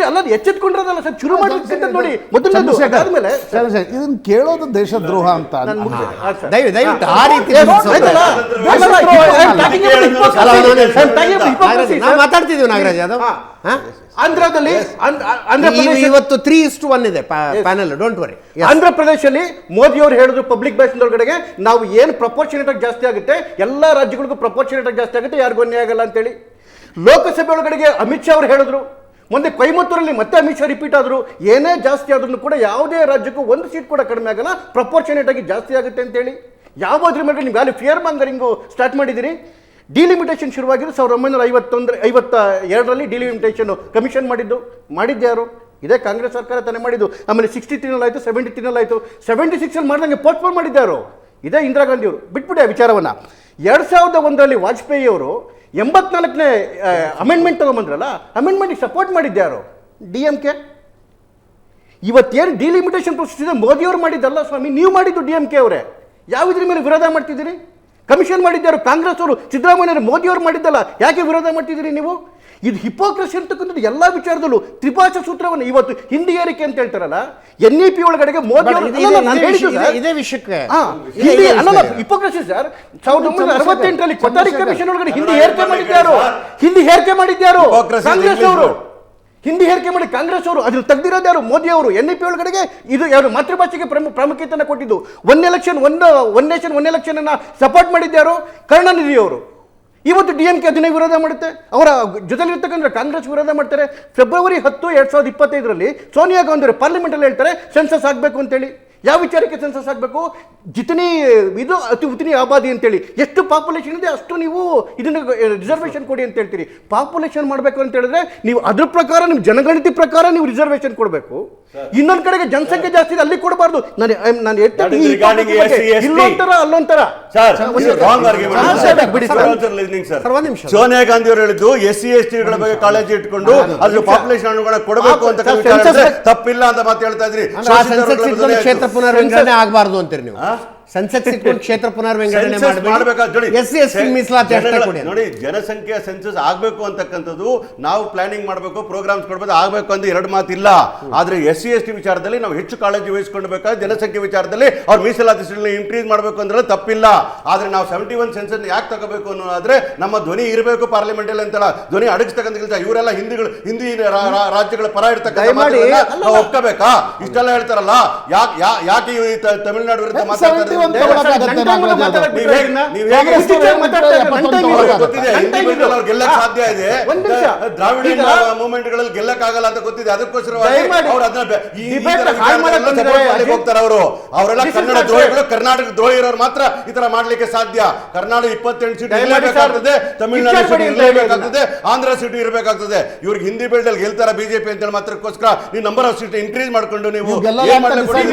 ಅಲ್ಲ, ಎಚ್ಚೆತ್ಕೊಂಡ್ರದಲ್ಲ ಸರ್, ಶುರು ಮಾಡೋದಕ್ಕಿಂತ ನೋಡಿ ಮೊದಲು ಇದನ್ನ ಕೇಳೋದು ದೇಶದ್ರೋಹ ಅಂತ. ದಯವಿಟ್ಟು ಆ ರೀತಿ ಮಾತಾಡ್ತಿದೀವಿ ನಾಗರಾಜ್ ಯಾದವ್. ಆಂಧ್ರದಲ್ಲಿ ಇವತ್ತು 3:1 ಇದೆ ಪ್ಯಾನಲ್. Don't worry. ಆಂಧ್ರ ಪ್ರದೇಶದಲ್ಲಿ ಮೋದಿ ಅವರು ಹೇಳಿದ್ರು ಪಬ್ಲಿಕ್ ಬ್ಯಾಸ್ ಒಳಗಡೆಗೆ, ನಾವು ಏನು ಪ್ರಪೋರ್ಷನೇಟ್ ಆಗಿ ಜಾಸ್ತಿ ಆಗುತ್ತೆ, ಎಲ್ಲ ರಾಜ್ಯಗಳಿಗೂ ಪ್ರಪೋರ್ಷನೇಟ್ ಆಗಿ ಜಾಸ್ತಿ ಆಗುತ್ತೆ, ಯಾರಿಗೂ ಅನ್ಯಾಯ ಆಗಲ್ಲ ಅಂತೇಳಿ. ಲೋಕಸಭೆ ಒಳಗಡೆಗೆ ಅಮಿತ್ ಶಾ ಅವರು ಹೇಳಿದ್ರು. ಮೊನ್ನೆ ಕೊಯಮತ್ತೂರಲ್ಲಿ ಮತ್ತೆ ಅಮಿತ್ ಶಾ ರಿಪೀಟ್ ಆದ್ರು, ಏನೇ ಜಾಸ್ತಿ ಆದ್ರೂ ಕೂಡ ಯಾವುದೇ ರಾಜ್ಯಕ್ಕೂ 1 ಸೀಟ್ ಕೂಡ ಕಡಿಮೆ ಆಗಲ್ಲ, ಪ್ರಪೋರ್ಷನೇಟ್ ಆಗಿ ಜಾಸ್ತಿ ಆಗುತ್ತೆ ಅಂತೇಳಿ. ಯಾವುದ್ರ ಮೇಲೆ ನೀವು ವ್ಯಾಲ್ಯೂ ಫಿಯರ್ ಮಾಂಗರಿಂಗು ಸ್ಟಾರ್ಟ್ ಮಾಡಿದಿರಿ? ಡಿಲಿಮಿಟೇಷನ್ ಶುರುವಾಗಿದ್ದು 1952ರಲ್ಲಿ ಡಿಲಿಮಿಟೇಷನ್ ಕಮಿಷನ್ ಮಾಡಿದ್ಯಾರು? ಇದೇ ಕಾಂಗ್ರೆಸ್ ಸರ್ಕಾರ ತಾನೇ ಮಾಡಿದ್ದು. ಆಮೇಲೆ 63 ಆಯಿತು, 73 ಆಯಿತು, 76 ಮಾಡಿದಂಗೆ ಪೋಸ್ಟ್ಪೋನ್ ಮಾಡಿದ್ದಾರು. ಇದೇ ಇಂದಿರಾ ಗಾಂಧಿ ಅವರು. ಬಿಟ್ಬಿಡಿ ಆ ವಿಚಾರವನ್ನು. 2001ರಲ್ಲಿ ವಾಜಪೇಯಿ ಅವರು 84ನೇ ಅಮೆಂಡ್ಮೆಂಟ್ ತಗೊಂಬಂದ್ರಲ್ಲ, ಅಮೆಂಡ್ಮೆಂಟ್ಗೆ ಸಪೋರ್ಟ್ ಮಾಡಿದ್ಯಾರು? DMK. ಇವತ್ತೇನು ಡಿಲಿಮಿಟೇಷನ್ ಪ್ರೊಸೆಸ್ ಇದೆ ಮೋದಿಯವರು ಮಾಡಿದ್ದಲ್ಲ ಸ್ವಾಮಿ, ನೀವು ಮಾಡಿದ್ದು DMK ಅವರೇ. ಯಾವ ಇದ್ರ ಮೇಲೆ ವಿರೋಧ ಮಾಡ್ತಿದ್ದೀರಿ? ಕಮಿಷನ್ ಮಾಡಿದ್ದಾರು ಕಾಂಗ್ರೆಸ್ ಅವರು, ಸಿದ್ದರಾಮಯ್ಯ ಮೋದಿಯವರು ಮಾಡಿದ್ದಲ್ಲ, ಯಾಕೆ ವಿರೋಧ ಮಾಡ್ತಿದ್ದೀರಿ ನೀವು? ಇದು ಹಿಪೋಕ್ರಸಿ ಅಂತಕ್ಕಂಥದ್ದು ಎಲ್ಲ ವಿಚಾರದಲ್ಲೂ. ತ್ರಿಭಾಷಾ ಸೂತ್ರವನ್ನು ಇವತ್ತು ಹಿಂದಿ ಏರಿಕೆ ಅಂತ ಹೇಳ್ತಾರಲ್ಲ, NEP ಒಳಗಡೆಗೆ ಮೋದಿ ಇದೇ ವಿಷಯಕ್ಕೆ ಹಿಪೋಕ್ರಸಿ ಸರ್. 1968ರಲ್ಲಿ ಕೊಠಾರಿ ಕಮಿಷನ್ ಒಳಗಡೆ ಹಿಂದಿ ಏರಿಕೆ ಮಾಡಿದ್ಯಾರು? ಕಾಂಗ್ರೆಸ್ ಅವರು. ಹಿಂದಿ ಹೇರಿಕೆ ಮಾಡಿ ಕಾಂಗ್ರೆಸ್ ಅವರು. ಅದ್ರ ತೆಗ್ದಿರೋದು ಯಾರು? ಮೋದಿ ಅವರು. NEP ಒಳಗಡೆಗೆ ಇದು ಯಾರು ಮಾತೃಭಾಷೆಗೆ ಪ್ರಾಮುಖ್ಯತೆಯನ್ನು ಕೊಟ್ಟಿದ್ದು. ಒನ್ ನೇಷನ್ ಒನ್ ಎಲೆಕ್ಷನ್ ಅನ್ನ ಸಪೋರ್ಟ್ ಮಾಡಿದ್ಯಾರು? ಕರುಣಾನಿಧಿ ಅವರು. ಇವತ್ತು DMK ಅದನ್ನೇ ವಿರೋಧ ಮಾಡುತ್ತೆ. ಅವರ ಜೊತೆಲಿರ್ತಕ್ಕಂಥ ಕಾಂಗ್ರೆಸ್ ವಿರೋಧ ಮಾಡ್ತಾರೆ. ಫೆಬ್ರವರಿ 10, 2025ರಲ್ಲಿ ಸೋನಿಯಾ ಗಾಂಧಿ ಅವರು ಪಾರ್ಲಿಮೆಂಟಲ್ಲಿ ಹೇಳ್ತಾರೆ ಸೆನ್ಸಸ್ ಆಗಬೇಕು ಅಂತೇಳಿ. ಯಾವ ವಿಚಾರಕ್ಕೆ ಸೆನ್ಸಸ್ ಆಗಬೇಕು? ಜಿತನಿ ಇದು ಅತಿ ಉತನಿ ಆಬಾದಿ ಅಂತೇಳಿ. ಎಷ್ಟು ಪಾಪ್ಯುಲೇಷನ್ ಇದೆ ಅಷ್ಟು ನೀವು ಇದನ್ನು ರಿಸರ್ವೇಷನ್ ಕೊಡಿ ಅಂತ ಹೇಳ್ತೀರಿ. ಪಾಪ್ಯುಲೇಷನ್ ಮಾಡಬೇಕು ಅಂತ ಹೇಳಿದ್ರೆ ನೀವು ಅದ್ರ ಪ್ರಕಾರ, ನಿಮ್ಮ ಜನಗಣತಿ ಪ್ರಕಾರ ನೀವು ರಿಸರ್ವೇಷನ್ ಕೊಡಬೇಕು. ಇನ್ನೊಂದು ಕಡೆಗೆ ಜನಸಂಖ್ಯೆ ಜಾಸ್ತಿ ಇದೆ, ಅಲ್ಲಿ ಕೊಡಬಾರ್ದು. ನಾನು ಇಲ್ಲೊಂಥರ ಅಲ್ಲೊಂಥರ. ಸೋನಿಯಾ ಗಾಂಧಿ ಅವರು ಹೇಳಿದ್ದು SC/STಗಳ ಬಗ್ಗೆ ಕಾಳಜಿ ಇಟ್ಕೊಂಡು ಅದ್ರ ಪಾಪ್ಯುಲೇಷನ್ ಅನುಗುಣ ಕೊಡಬೇಕು ಅಂತ ತಪ್ಪಿಲ್ಲ ಅಂತ ಮಾತು ಹೇಳ್ತಾ ಇದ್ರಿ. ಕ್ಷೇತ್ರ ಪುನರ್ವಿಂಗಡಣೆ ಆಗಬಾರ್ದು ಅಂತೀರಿ ನೀವು. ಸೆನ್ಸೆಕ್ಸ್ ಇಟ್ಕೊಂಡು ಕ್ಷೇತ್ರ ಪುನರ್ವಿಂಗಡಣೆ Census ಮಾಡ್ಬೇಕಾದ್ರೆ ನೋಡಿ, ಎಸ್ ಸಿ ಎಸ್ ಟಿ ಮೀಸಲಾತಿ ಅಷ್ಟೇ ಕೊಡಿ ಅಂತ. ನೋಡಿ ಜನಸಂಖ್ಯೆ ಸೆನ್ಸಸ್ ಆಗ್ಬೇಕು ಅಂತಕ್ಕಂಥದ್ದು ನಾವು ಪ್ಲಾನಿಂಗ್ ಮಾಡಬೇಕು, ಪ್ರೋಗ್ರಾಮ್ಸ್ ಕೊಡಬೇಕು, ಆಗ್ಬೇಕು ಅಂತ ಎರಡು ಮಾತಿಲ್ಲ. ಆದ್ರೆ SC/ST ವಿಚಾರದಲ್ಲಿ ನಾವು ಹೆಚ್ಚು ಕಾಳಜಿ ವಹಿಸಿಕೊಳ್ಬೇಕಾದ್ರೆ ಜನಸಂಖ್ಯೆ ವಿಚಾರದಲ್ಲಿ ಅವ್ರ ಮೀಸಲಾತಿ ಇನ್ಕ್ರೀಸ್ ಮಾಡಬೇಕು ಅಂದ್ರೆ ತಪ್ಪಿಲ್ಲ. ಆದ್ರೆ ನಾವು 71 ಸೆನ್ಸಸ್ ಯಾಕೆ ತಗೋಬೇಕು ಅನ್ನೋದಾದ್ರೆ ನಮ್ಮ ಧ್ವನಿ ಇರಬೇಕು ಪಾರ್ಲಿಮೆಂಟ್ ಅಲ್ಲಿ ಅಂತಲ್ಲ, ಧ್ವನಿ ಅಡಗಿಸ್ತಕ್ಕಂಥ ಕೆಲಸ. ಇವರೆಲ್ಲ ಹಿಂದಿ ರಾಜ್ಯಗಳ ಪರ ಇರ್ತಕ್ಕಂಥ ನಾವು ಒಪ್ಕೋಬೇಕಾ? ಇಷ್ಟೆಲ್ಲ ಹೇಳ್ತಾರಲ್ಲ, ಯಾಕೆ ತಮಿಳುನಾಡು ವಿರುದ್ಧ ಮಾತಾಡ್ತಾರೆ? ಗೆಲ್ಲಕ್ ಸಾಧ್ಯ ಇದೆ, ದ್ರಾವಿಡ ಮೂವ್ಮೆಂಟ್ ಗಳಲ್ಲಿ ಗೆಲ್ಲಕ್ ಆಗಲ್ಲ ಅಂತ ಗೊತ್ತಿದೆ. ಅದಕ್ಕೋಸ್ಕರವಾಗಿ ಅವ್ರು ಅದನ್ನ ಹೋಗ್ತಾರೆ. ಅವರೆಲ್ಲ ಕನ್ನಡ ದ್ರೋಹಿಗಳು, ಕರ್ನಾಟಕ ದ್ರೋಹಿ ಇರೋರು ಮಾತ್ರ ಈ ತರ ಮಾಡ್ಲಿಕ್ಕೆ ಸಾಧ್ಯ. ಕರ್ನಾಟಕ 28 ಸೀಟ್ ಇರಬೇಕಾಗ್ತದೆ, ತಮಿಳುನಾಡು ಸೀಟ್ ಇರಬೇಕಾಗ್ತದೆ, ಆಂಧ್ರ ಸೀಟ್ ಇರಬೇಕಾಗ್ತದೆ. ಇವ್ರಿಗೆ ಹಿಂದಿ ಬೆಲ್ಟಲ್ಲಿ ಗೆಲ್ತಾರ ಬಿಜೆಪಿ ಅಂತ ಹೇಳಿ ಮಾತ್ರಕ್ಕೋಸ್ಕರ ನೀವು ನಂಬರ್ ಆಫ್ ಸೀಟ್ ಇನ್ಕ್ರೀಸ್ ಮಾಡ್ಕೊಂಡು ನೀವು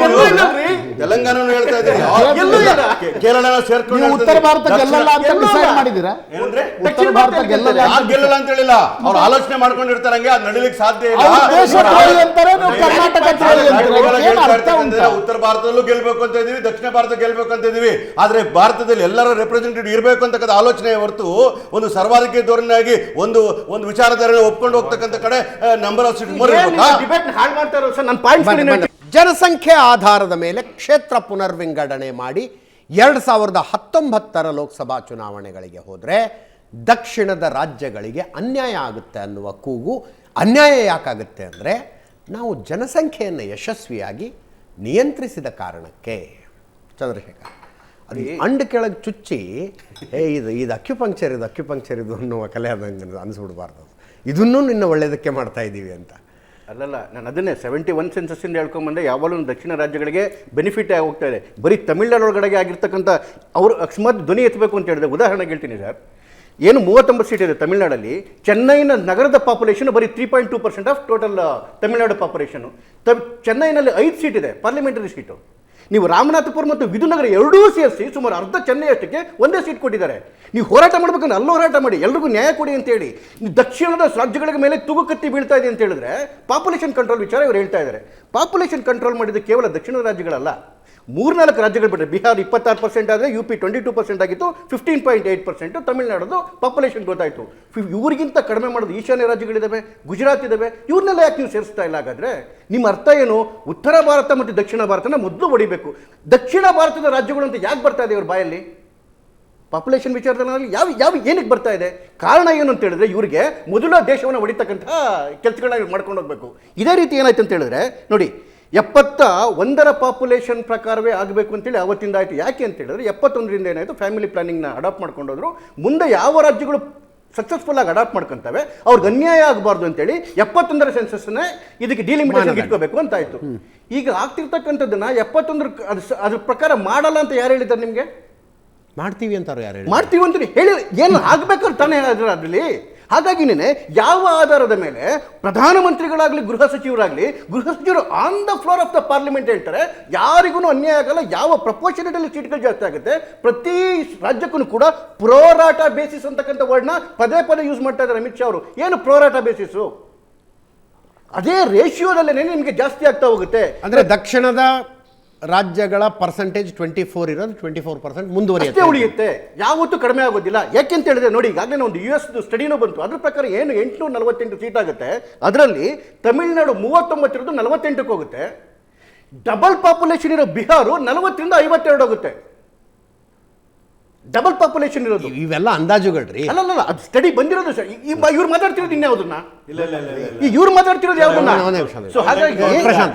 ತೆಲಂಗಾಣ ಹೇಳ್ತಾ ಇದ್ದೀರಿ, ಕೇರಳ ಸೇರ್ಕೊಂಡು ಉತ್ತರ ಭಾರತ ಗೆಲ್ಲಲ್ಲ ಅಂತ ಡಿಸೈಡ್ ಮಾಡಿದ್ದೀರಾ? ಏನಂದ್ರೆ ಉತ್ತರ ಭಾರತ ಗೆಲ್ಲಲ್ಲ ಗೆಲ್ಲಲ್ಲ ಅಂತ ಹೇಳಿಲ್ಲ, ಅವ್ರು ಆಲೋಚನೆ ಮಾಡ್ಕೊಂಡಿರ್ತಾರೆ. ಹಂಗೆ ಅದು ನಡೀಲಿಕ್ಕೆ ಸಾಧ್ಯ ಇಲ್ಲ. ಉತ್ತರ ಭಾರತದಲ್ಲೂ ಗೆಲ್ಬೇಕು ಅಂತ ಇದೀವಿ, ದಕ್ಷಿಣ ಭಾರತ ಗೆಲ್ಬೇಕು ಅಂತ ಇದೀವಿ. ಆದ್ರೆ ಭಾರತದಲ್ಲಿ ಎಲ್ಲರ ರೆಪ್ರೆಸೆಂಟೇಟಿವ್ ಇರಬೇಕು ಅಂತಕ್ಕಂಥ ಆಲೋಚನೆ ಹೊರತು ಒಂದು ಸರ್ವಾಧಿಕಾರಿ ಧೋರಣೆಯಾಗಿ ಒಂದು ವಿಚಾರಧಾರೆ ಒಪ್ಕೊಂಡು ಹೋಗ್ತಕ್ಕಂಥ ಕಡೆ ನಂಬರ್ ಆಫ್ ಸೀಟ್ ಹಾಳು ಮಾಡ್ತಾರೋ ಸರ್. ನನ್ನ ಪಾಯಿಂಟ್ ಜನಸಂಖ್ಯೆ ಆಧಾರದ ಮೇಲೆ ಕ್ಷೇತ್ರ ಪುನರ್ವಿಂಗಡಣೆ ಮಾಡಿ 2019 ಲೋಕಸಭಾ ಚುನಾವಣೆಗಳಿಗೆ ಹೋದರೆ ದಕ್ಷಿಣದ ರಾಜ್ಯಗಳಿಗೆ ಅನ್ಯಾಯ ಆಗುತ್ತೆ ಅನ್ನುವ ಕೂಗು. ಅನ್ಯಾಯ ಯಾಕಾಗುತ್ತೆ ಅಂದರೆ ನಾವು ಜನಸಂಖ್ಯೆಯನ್ನು ಯಶಸ್ವಿಯಾಗಿ ನಿಯಂತ್ರಿಸಿದ ಕಾರಣಕ್ಕೆ. ಚಂದ್ರಶೇಖರ್, ಅದು ಅಂಡ್ ಕೆಳಗೆ ಚುಚ್ಚಿ ಇದು ಅಕ್ಯುಪಂಕ್ಚರ್ ಇದು ಅನ್ನುವ ಕಲೆ ಅದಂಗೆ ಅನಿಸ್ಬಿಡ್ಬಾರ್ದು. ಇದನ್ನೂ ನಿನ್ನ ಒಳ್ಳೆಯದಕ್ಕೆ ಮಾಡ್ತಾ ಇದ್ದೀವಿ ಅಂತ. ಅಲ್ಲಲ್ಲ, ನಾನು ಅದನ್ನೇ 71 ಸೆನ್ಸಸ್ಸಿಂದ ಹೇಳ್ಕೊಂಬಂದೆ. ಯಾವಾಗಲೂ ದಕ್ಷಿಣ ರಾಜ್ಯಗಳಿಗೆ ಬೆನಿಫಿಟ್ ಆಗಿ ಹೋಗ್ತಾ ಇದೆ. ಬರೀ ತಮಿಳುನಾಡೊಳಗಡೆಗೆ ಆಗಿರ್ತಕ್ಕಂಥ ಅವರು ಅಕಸ್ಮಾತ್ ಧ್ವನಿ ಎತ್ತಬೇಕು ಅಂತ ಹೇಳಿದೆ. ಉದಾಹರಣೆಗೆ ಹೇಳ್ತೀನಿ ಸರ್, ಏನು 39 ಸೀಟ್ ಇದೆ ತಮಿಳುನಾಡಲ್ಲಿ. ಚೆನ್ನೈನ ನಗರದ ಪಾಪ್ಯುಲೇಷನ್ ಬರೀ 3.2% ಆಫ್ ಟೋಟಲ್ ತಮಿಳುನಾಡು ಪಾಪ್ಯುಲೇಷನು. ಚೆನ್ನೈನಲ್ಲಿ 5 ಸೀಟ್ ಇದೆ ಪಾರ್ಲಿಮೆಂಟರಿ ಸೀಟು. ನೀವು ರಾಮನಾಥಪುರ ಮತ್ತು ವಿಧುನಗರ ಎರಡೂ ಸೇರಿಸಿ ಸುಮಾರು ಅರ್ಧ ಚೆನ್ನೈ ಅಷ್ಟಕ್ಕೆ ಒಂದೇ ಸೀಟ್ ಕೊಟ್ಟಿದ್ದಾರೆ. ನೀವು ಹೋರಾಟ ಮಾಡ್ಬೇಕಂದ್ರೆ ಅಲ್ಲೂ ಹೋರಾಟ ಮಾಡಿ, ಎಲ್ರಿಗೂ ನ್ಯಾಯ ಕೊಡಿ ಅಂತೇಳಿ. ನೀವು ದಕ್ಷಿಣದ ರಾಜ್ಯಗಳ ಮೇಲೆ ತೂಗುಕತ್ತಿ ಬೀಳ್ತಾ ಇದೆ ಅಂತ ಹೇಳಿದ್ರೆ ಪಾಪ್ಯುಲೇಷನ್ ಕಂಟ್ರೋಲ್ ವಿಚಾರ ಇವರು ಹೇಳ್ತಾ ಇದ್ದಾರೆ. ಪಾಪ್ಯುಲೇಷನ್ ಕಂಟ್ರೋಲ್ ಮಾಡಿದ್ದು ಕೇವಲ ದಕ್ಷಿಣದ ರಾಜ್ಯಗಳಲ್ಲ, 3-4 ರಾಜ್ಯಗಳು ಬಿಟ್ಟರೆ. ಬಿಹಾರ್ 26% ಆದರೆ UP 22% ಆಗಿತ್ತು, 15.8% ತಮಿಳುನಾಡದು ಪಾಪ್ಯುಲೇಷನ್ ಗೊತ್ತಾಯಿತು. ಇವ್ರಿಗಿಂತ ಕಡಿಮೆ ಮಾಡೋದು ಈಶಾನ್ಯ ರಾಜ್ಯಗಳಿದ್ದಾವೆ, ಗುಜರಾತ್ ಇದ್ದಾವೆ. ಇವ್ರನ್ನೆಲ್ಲ ಯಾಕೆ ನೀವು ಸೇರಿಸ್ತಾ ಇಲ್ಲ? ಹಾಗಾದರೆ ನಿಮ್ಮ ಅರ್ಥ ಏನು? ಉತ್ತರ ಭಾರತ ಮತ್ತು ದಕ್ಷಿಣ ಭಾರತನ ಮೊದಲು ಹೊಡಿಬೇಕು. ದಕ್ಷಿಣ ಭಾರತದ ರಾಜ್ಯಗಳು ಅಂತ ಯಾಕೆ ಬರ್ತಾ ಇದೆ ಇವ್ರ ಬಾಯಲ್ಲಿ? ಪಾಪ್ಯುಲೇಷನ್ ವಿಚಾರದಲ್ಲಿ ಯಾವ ಏನಕ್ಕೆ ಬರ್ತಾ ಇದೆ? ಕಾರಣ ಏನು ಅಂತ ಹೇಳಿದ್ರೆ ಇವರಿಗೆ ಮೊದಲ ದೇಶವನ್ನು ಹೊಡಿತಕ್ಕಂಥ ಕೆಲಸಗಳನ್ನ ಮಾಡ್ಕೊಂಡು ಹೋಗ್ಬೇಕು. ಇದೇ ರೀತಿ ಏನಾಯ್ತು ಅಂತ ಹೇಳಿದ್ರೆ ನೋಡಿ, 71 ಪಾಪ್ಯುಲೇಷನ್ ಪ್ರಕಾರವೇ ಆಗಬೇಕು ಅಂತೇಳಿ ಅವತ್ತಿಂದ ಆಯಿತು. ಯಾಕೆ ಅಂತ ಹೇಳಿದ್ರೆ 71ರಿಂದ ಏನಾಯಿತು, ಫ್ಯಾಮಿಲಿ ಪ್ಲಾನಿಂಗ್ನ ಅಡಾಪ್ಟ್ ಮಾಡ್ಕೊಂಡೋದ್ರು. ಮುಂದೆ ಯಾವ ರಾಜ್ಯಗಳು ಸಕ್ಸಸ್ಫುಲ್ ಆಗಿ ಅಡಾಪ್ಟ್ ಮಾಡ್ಕೊಂತವೆ ಅವ್ರಿಗೆ ಅನ್ಯಾಯ ಆಗಬಾರ್ದು ಅಂತೇಳಿ 71 ಸೆನ್ಸಸ್ನೇ ಇದಕ್ಕೆ ಡಿಲಿಮಿಟೇಷನ್ ಇಟ್ಕೋಬೇಕು ಅಂತ ಆಯಿತು. ಈಗ ಆಗ್ತಿರ್ತಕ್ಕಂಥದ್ದನ್ನ 71 ಅದ್ರ ಪ್ರಕಾರ ಮಾಡಲ್ಲ ಅಂತ ಯಾರು ಹೇಳಿದ್ದಾರೆ ನಿಮಗೆ? ಮಾಡ್ತೀವಿ ಅಂತಾರೆ. ಯಾರು ಮಾಡ್ತೀವಿ ಅಂತ ಹೇಳಿ ಏನು ಆಗ್ಬೇಕಾದ್ರೆ ತಾನೇ ಅದರಲ್ಲಿ. ಹಾಗಾಗಿನೇ ಯಾವ ಆಧಾರದ ಮೇಲೆ ಪ್ರಧಾನಮಂತ್ರಿಗಳಾಗಲಿ ಗೃಹ ಸಚಿವರು on the floor of the parliament ಹೇಳ್ತಾರೆ ಯಾರಿಗೂ ಅನ್ಯಾಯ ಆಗಲ್ಲ, ಯಾವ ಪ್ರಪೋರ್ಷನೇಟಲ್ಲಿ ಸೀಟ್ಗಳು ಜಾಸ್ತಿ ಆಗುತ್ತೆ, ಪ್ರತಿ ರಾಜ್ಯಕ್ಕೂ ಕೂಡ ಪ್ರೋರಾಟ ಬೇಸಿಸ್ ಅಂತಕ್ಕಂಥ ವರ್ಡ್ನ ಪದೇ ಯೂಸ್ ಮಾಡ್ತಾ ಇದ್ದಾರೆ ಅಮಿತ್ ಶಾ ಅವರು. ಏನು ಪ್ರೋರಾಟ ಬೇಸಿಸು? ಅದೇ ರೇಷಿಯೋದಲ್ಲೇ ನಿಮಗೆ ಜಾಸ್ತಿ ಆಗ್ತಾ ಹೋಗುತ್ತೆ. ಅಂದರೆ ದಕ್ಷಿಣದ ರಾಜ್ಯಗಳ ಪರ್ಸೆಂಟೇಜ್ 24 ಇರೋದು 24% ಮುಂದುವರಿಯುತ್ತೆ, ಉಳಿಯುತ್ತೆ, ಯಾವತ್ತೂ ಕಡಿಮೆ ಆಗೋದಿಲ್ಲ. ಯಾಕೆಂತ ಹೇಳಿದ್ರೆ ನೋಡಿ, ಈಗಾಗಲೇ ಒಂದು US ಸ್ಟಡಿನೂ ಬಂತು. ಅದ್ರ ಪ್ರಕಾರ ಏನು 848 ಸೀಟ್ ಆಗುತ್ತೆ. ಅದರಲ್ಲಿ ತಮಿಳುನಾಡು 39 ಇರೋದು 48ಕ್ಕೆ ಹೋಗುತ್ತೆ. ಡಬಲ್ ಪಾಪ್ಯುಲೇಷನ್ ಇರೋ ಬಿಹಾರ 40ರಿಂದ 52 ಹೋಗುತ್ತೆ. ಡಬಲ್ ಪಾಪ್ಯುಲೇಷನ್ ಇರೋದು. ಇವೆಲ್ಲ ಅಂದಾಜುಗಳ್ರಿ. ಅಲ್ಲ, ಅದು ಸ್ಟಡಿ ಬಂದಿರೋದು ಸರ್. ಇವ್ರು ಮಾತಾಡ್ತಿರೋದು ಇನ್ಯಾವುದನ್ನ? ಇವ್ರು ಮಾತಾಡ್ತಿರೋದು ಯಾವ್ದನ್ನ? ಸೊ ಹಾಗಾಗಿ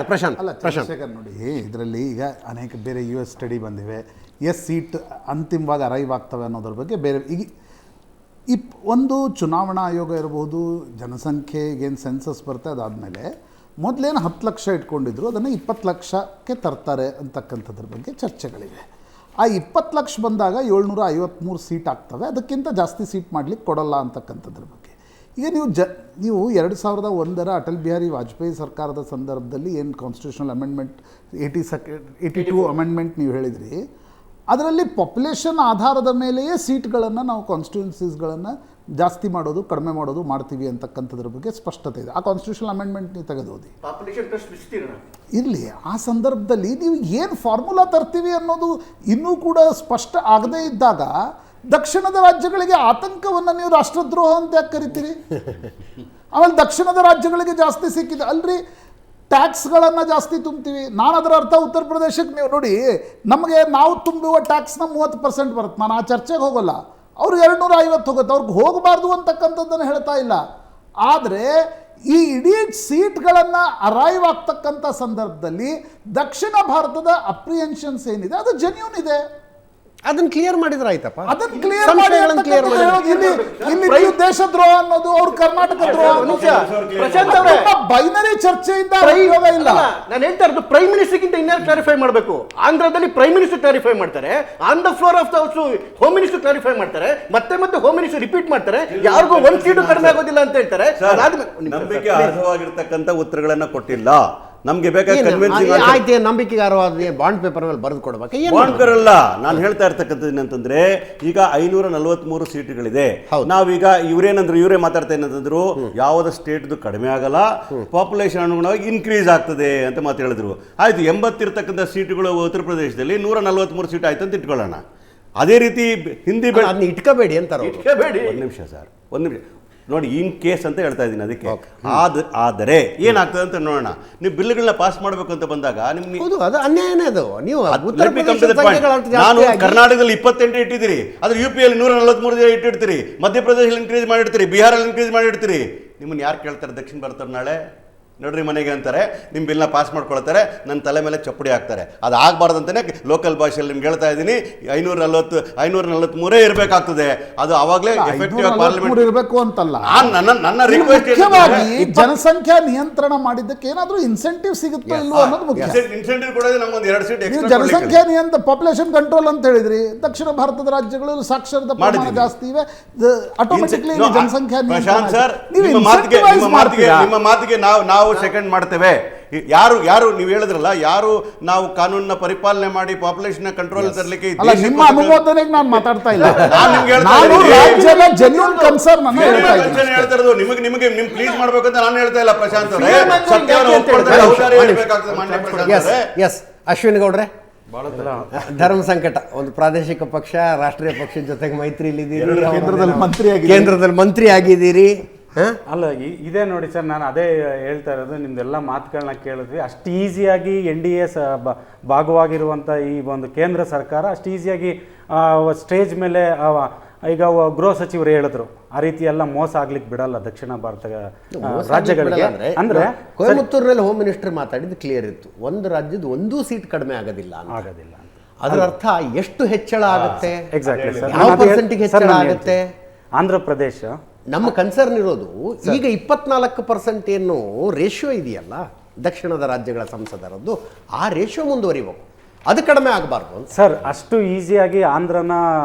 ಪ್ರಶಾಂತ್ ನೋಡಿ, ಇದರಲ್ಲಿ ಈಗ ಅನೇಕ ಬೇರೆ US ಸ್ಟಡಿ ಬಂದಿವೆ. ಸೀಟ್ ಅಂತಿಮವಾಗಿ ಅರೈವ್ ಆಗ್ತವೆ ಅನ್ನೋದ್ರ ಬಗ್ಗೆ ಬೇರೆ. ಈಗ ಒಂದು ಚುನಾವಣಾ ಆಯೋಗ ಇರಬಹುದು, ಜನಸಂಖ್ಯೆಗೇನು ಸೆನ್ಸಸ್ ಬರುತ್ತೆ, ಅದಾದಮೇಲೆ ಮೊದಲೇನು 10 ಲಕ್ಷ ಇಟ್ಕೊಂಡಿದ್ರು ಅದನ್ನು 20 ಲಕ್ಷಕ್ಕೆ ತರ್ತಾರೆ ಅಂತಕ್ಕಂಥದ್ರ ಬಗ್ಗೆ ಚರ್ಚೆಗಳಿವೆ. ಆ 20 ಲಕ್ಷ ಬಂದಾಗ 753 ಸೀಟ್ ಆಗ್ತವೆ, ಅದಕ್ಕಿಂತ ಜಾಸ್ತಿ ಸೀಟ್ ಮಾಡಲಿಕ್ಕೆ ಕೊಡಲ್ಲ ಅಂತಕ್ಕಂಥದ್ರ ಬಗ್ಗೆ. ಈಗ ನೀವು 2001 ಅಟಲ್ ಬಿಹಾರಿ ವಾಜಪೇಯಿ ಸರ್ಕಾರದ ಸಂದರ್ಭದಲ್ಲಿ ಏನು ಕಾನ್ಸ್ಟಿಟ್ಯೂಷನಲ್ ಅಮೆಂಡ್ಮೆಂಟ್ 82 ಅಮೆಂಡ್ಮೆಂಟ್ ನೀವು ಹೇಳಿದ್ರಿ, ಅದರಲ್ಲಿ ಪಾಪ್ಯುಲೇಷನ್ ಆಧಾರದ ಮೇಲೆಯೇ ಸೀಟ್ಗಳನ್ನು ನಾವು ಕಾನ್ಸ್ಟಿಟ್ಯೂನ್ಸೀಸ್ಗಳನ್ನು ಜಾಸ್ತಿ ಮಾಡೋದು ಕಡಿಮೆ ಮಾಡೋದು ಮಾಡ್ತೀವಿ ಅಂತಕ್ಕಂಥದ್ರ ಬಗ್ಗೆ ಸ್ಪಷ್ಟತೆ ಇದೆ. ಆ ಕಾನ್ಸ್ಟಿಟ್ಯೂಷನಲ್ ಅಮೆಂಡ್ಮೆಂಟ್ ನೀವು ತೆಗೆದು ಓದಿ. ಪಾಪ್ಯುಲೇಷನ್ ಟೆಸ್ಟ್ ವಿಸ್ತೀರ್ಣ ಇರಲಿ, ಆ ಸಂದರ್ಭದಲ್ಲಿ ನೀವು ಏನು ಫಾರ್ಮುಲಾ ತರ್ತೀವಿ ಅನ್ನೋದು ಇನ್ನೂ ಕೂಡ ಸ್ಪಷ್ಟ ಆಗದೇ ಇದ್ದಾಗ ದಕ್ಷಿಣದ ರಾಜ್ಯಗಳಿಗೆ ಆತಂಕವನ್ನು ನೀವು ರಾಷ್ಟ್ರದ್ರೋಹ ಅಂತ ಯಾಕೆ ಕರಿತೀರಿ? ಆಮೇಲೆ ದಕ್ಷಿಣದ ರಾಜ್ಯಗಳಿಗೆ ಜಾಸ್ತಿ ಸಿಕ್ಕಿದೆ ಅಲ್ರಿ, ಟ್ಯಾಕ್ಸ್ಗಳನ್ನು ಜಾಸ್ತಿ ತುಂಬ್ತೀವಿ. ನಾನು ಅದರ ಅರ್ಥ ಉತ್ತರ ಪ್ರದೇಶಕ್ಕೆ ನೀವು ನೋಡಿ, ನಮಗೆ ನಾವು ತುಂಬುವ ಟ್ಯಾಕ್ಸ್ನ 30% ಬರುತ್ತೆ. ನಾನು ಆ ಚರ್ಚೆಗೆ ಹೋಗೋಲ್ಲ. ಅವ್ರಿಗೆ 250 ಹೋಗುತ್ತೆ, ಅವ್ರಿಗೆ ಹೋಗಬಾರ್ದು ಅಂತಕ್ಕಂಥದ್ದನ್ನು ಹೇಳ್ತಾ ಇಲ್ಲ. ಆದರೆ ಈ ಇಡೀ ಸೀಟ್ಗಳನ್ನು ಅರೈವ್ ಆಗ್ತಕ್ಕಂಥ ಸಂದರ್ಭದಲ್ಲಿ ದಕ್ಷಿಣ ಭಾರತದ ಅಪ್ರಿಯೆನ್ಷನ್ಸ್ ಏನಿದೆ ಅದು ಜೆನ್ಯೂನ್ ಇದೆ. ಅದನ್ನ ಕ್ಲಿಯರ್ ಮಾಡಿದ್ರೆ ಆಯ್ತಪ್ಪ. ಅದನ್ನ ಕ್ಲಿಯರ್ ಮಾಡಿ ಇಲ್ಲಿ ನೀವು ದೇಶದ್ರೋಹ ಅನ್ನೋದು ಅವ್ರು ಕರ್ನಾಟಕ ದ್ರೋಹ ಬೈನರಿ ಚರ್ಚೆಯಿಂದ ಉಪಯೋಗ ಇಲ್ಲ. ನಾನು ಹೇಳ್ತಾ ಇರೋದು ಪ್ರೈಮ್ ಮಿನಿಸ್ಟರ್ಗಿಂತ ಇನ್ಯಾರು ಕ್ಲಾರಿಫೈ ಮಾಡಬೇಕು. ಆಂಧ್ರದಲ್ಲಿ ಪ್ರೈಮ್ ಮಿನಿಸ್ಟರ್ ಕ್ಲಾರಿಫೈ ಮಾಡ್ತಾರೆ, on the floor of the house home minister clarify ಮಾಡ್ತಾರೆ, ಮತ್ತೆ ಹೋಮ್ ಮಿನಿಸ್ಟರ್ ರಿಪೀಟ್ ಮಾಡ್ತಾರೆ, ಯಾರಿಗೂ ಒಂದು ಸೀಟು ಕಡಿಮೆ ಆಗೋದಿಲ್ಲ ಅಂತ ಹೇಳ್ತಾರೆ. ನಂಬಿಕೆ ಅರ್ಹವಾಗಿರ್ತಕ್ಕಂಥ ಉತ್ತರಗಳನ್ನ ಕೊಟ್ಟಿಲ್ಲ. ನಮ್ಗೆ ಬೇಕಾದ ಆಯ್ತು, ನಂಬಿಕೆಗಾರವಾದ ಬಾಂಡ್ ಪೇಪರ್ ಮೇಲೆ ಬರೆದು ಕೊಡ್ಬೇಕು. ಬಾಂಡ್ ಅಲ್ಲ, ನಾನು ಹೇಳ್ತಾ ಇರ್ತಕ್ಕಂಥದ್ದು ಏನಂತಂದ್ರೆ ಈಗ 543 ಸೀಟ್ಗಳಿದೆ. ನಾವೀಗ ಇವರೇ ಮಾತಾಡ್ತಾ ಏನಂತಂದ್ರು, ಯಾವ್ದು ಸ್ಟೇಟ್ದು ಕಡಿಮೆ ಆಗಲ್ಲ, ಪಾಪ್ಯುಲೇಷನ್ ಅನುಗುಣವಾಗಿ ಇನ್ಕ್ರೀಸ್ ಆಗ್ತದೆ ಅಂತ ಮಾತು ಹೇಳಿದ್ರು. ಆಯ್ತು, 80 ಇರ್ತಕ್ಕಂಥ ಸೀಟುಗಳು ಉತ್ತರ ಪ್ರದೇಶದಲ್ಲಿ 143 ಸೀಟ್ ಆಯ್ತು ಅಂತ ಇಟ್ಕೊಳ್ಳೋಣ. ಅದೇ ರೀತಿ ಹಿಂದಿ ಇಟ್ಕೋಬೇಡಿ ಅಂತಾರೆ. ಒಂದು ನಿಮಿಷ ಸರ್, ಒಂದು ನಿಮಿಷ ನೋಡಿ, ಇನ್ ಕೇಸ್ ಅಂತ ಹೇಳ್ತಾ ಇದ್ದೀನಿ. ಅದಕ್ಕೆ ಆದರೆ ಏನಾಗ್ತದೆ ಅಂತ ನೋಡೋಣ. ನೀವು ಬಿಲ್ಗಳನ್ನ ಪಾಸ್ ಮಾಡಬೇಕು ಅಂತ ಬಂದಾಗ ನಿಮ್ಗೆ ನಾನು ಕರ್ನಾಟಕದಲ್ಲಿ 28 ಇಟ್ಟಿದ್ದೀರಿ, ಅದ್ರ UP-ಯಲ್ಲಿ 143 ಇಟ್ಟಿರ್ತೀರಿ, ಮಧ್ಯಪ್ರದೇಶದಲ್ಲಿ ಇನ್ಕ್ರೀಸ್ ಮಾಡಿರ್ತೀರಿ, ಬಿಹಾರಲ್ಲಿ ಇನ್ಕ್ರೀಸ್ ಮಾಡಿರ್ತೀರಿ. ನಿಮ್ಮನ್ನು ಯಾರು ಕೇಳ್ತಾರೆ ದಕ್ಷಿಣ ಭಾರತ ನಾಳೆ ನೋಡ್ರಿ ಮನೆಗೆ ಅಂತಾರೆ, ನಿಮ್ಮ ಬಿಲ್ನ ಪಾಸ್ ಮಾಡ್ಕೊಳ್ತಾರೆ, ನನ್ನ ತಲೆ ಮೇಲೆ ಚಪ್ಪಡಿ ಹಾಕ್ತಾರೆ. ಅದು ಆಗಬಾರ್ದಂತಾನೆ ಲೋಕಲ್ ಭಾಷೆಯಲ್ಲಿ ನಿಮ್ಗೆ ಹೇಳ್ತಾ ಇದ್ದೀನಿ. 543 ಇರಬೇಕಾಗ್ತದೆ. ಅದು ಅವಾಗಲೇ ಎಫೆಕ್ಟಿವ್ ಪಾರ್ಲಿಮೆಂಟ್ ಇರಬೇಕು ಅಂತಲ್ಲ. ನನ್ನ ರಿಕ್ವೆಸ್ಟ್ ಜನಸಂಖ್ಯಾ ನಿಯಂತ್ರಣ ಮಾಡಿದ್ದಕ್ಕೆ ಏನಾದ್ರೂ ಇನ್ಸೆಂಟಿವ್ ಸಿಗುತ್ತೋ ಇಲ್ವೋ ಅನ್ನೋದು ಮುಖ್ಯ. ಇನ್ಸೆಂಟಿವ್ ಕೊಡೋದು ನಮ್ಗೊಂದು 2 ಸೀಟ್ ನೀವು ಜನಸಂಖ್ಯಾ ನಿಯಂತ್ರಣ ಪಾಪ್ಯುಲೇಷನ್ ಕಂಟ್ರೋಲ್ ಅಂತ ಹೇಳಿದ್ರಿ. ದಕ್ಷಿಣ ಭಾರತದ ರಾಜ್ಯಗಳು ಸಾಕ್ಷರತಾ ಪ್ರಮಾಣ ಜಾಸ್ತಿ ಇವೆ, ಆಟೋಮೆಟಿಕ್ಲಿ ಜನಸಂಖ್ಯಾ ಪ್ರಶಾಂತ್ ಸರ್, ನಿಮ್ಮ ಮಾತಿಗೆ ನಾವು ಸೆಕೆಂಡ್ ಮಾಡ್ತೇವೆ. ಯಾರು ನೀವು ಹೇಳಿದ್ರಲ್ಲ, ಯಾರು ನಾವು ಕಾನೂನನ್ನ ಪರಿಪಾಲನೆ ಮಾಡಿ ಪಾಪ್ಯುಲೇಷನ್ ಕಂಟ್ರೋಲ್ ತರಲಿಕ್ಕೆ ನಿಮ್ಮ ಅನುಮೋದನೆಗೆ ನಾನು ಮಾತಾಡ್ತಾ ಇಲ್ಲ. ನಿಮಗೆ ನಿಮ್ ಪ್ಲೀಸ್ ಮಾಡ್ಬೇಕು ಅಂತ ನಾನು ಹೇಳ್ತಾ ಇಲ್ಲ ಪ್ರಶಾಂತ್ ಅವರೇ. ಅಶ್ವಿನ್ ಗೌಡ್ರೆ, ಧರ್ಮ ಸಂಕಟ, ಒಂದು ಪ್ರಾದೇಶಿಕ ಪಕ್ಷ ರಾಷ್ಟ್ರೀಯ ಪಕ್ಷದ ಜೊತೆಗೆ ಮೈತ್ರಿಯಲ್ಲಿದ್ದೀರಿ, ಕೇಂದ್ರದಲ್ಲಿ ಮಂತ್ರಿ ಆಗಿದ್ದೀರಿ. ಅಲ್ಲ, ಇದೇ ನೋಡಿ ಸರ್, ನಾನು ಅದೇ ಹೇಳ್ತಾ ಇರೋದು. ನಿಮ್ದೆಲ್ಲ ಮಾತುಗಳನ್ನ ಕೇಳಿದ್ವಿ. ಅಷ್ಟು ಈಸಿಯಾಗಿ NDA ಭಾಗವಾಗಿರುವಂಥ ಈ ಒಂದು ಕೇಂದ್ರ ಸರ್ಕಾರ ಅಷ್ಟು ಈಸಿಯಾಗಿ ಸ್ಟೇಜ್ ಮೇಲೆ ಈಗ ಗೃಹ ಸಚಿವರು ಹೇಳಿದ್ರು, ಆ ರೀತಿ ಎಲ್ಲ ಮೋಸ ಆಗ್ಲಿಕ್ಕೆ ಬಿಡಲ್ಲ ದಕ್ಷಿಣ ಭಾರತ ರಾಜ್ಯಗಳಿಗೆ. ಅಂದ್ರೆ ಕೊಯಮತ್ತೂರಿನಲ್ಲಿ ಹೋಮ್ ಮಿನಿಸ್ಟರ್ ಮಾತಾಡಿದ್ದು ಕ್ಲಿಯರ್ ಇತ್ತು, ಒಂದು ರಾಜ್ಯದ ಒಂದೂ ಸೀಟ್ ಕಡಿಮೆ ಆಗೋದಿಲ್ಲ. ಅದರ ಅರ್ಥ ಎಷ್ಟು ಹೆಚ್ಚಳ ಆಗುತ್ತೆ, ಎಕ್ಸಾಕ್ಟ್ಲಿ ಸರ್, ಯಾವ ಪರ್ಸೆಂಟಿಗೆ ಹೆಚ್ಚಳ ಆಗುತ್ತೆ. ಆಂಧ್ರ ಪ್ರದೇಶ ನಮ್ಮ ಕನ್ಸರ್ನ್ ಇರೋದು ಈಗ 24% ಏನು ರೇಷಿಯೋ ಇದೆಯಲ್ಲ ದಕ್ಷಿಣದ ರಾಜ್ಯಗಳ ಸಂಸದರದ್ದು, ಆ ರೇಷಿಯೋ ಮುಂದುವರಿಬೇಕು, ಅದು ಕಡಿಮೆ ಆಗಬಾರ್ದು ಸರ್. ಅಷ್ಟು ಈಸಿಯಾಗಿ ಆಂಧ್ರನ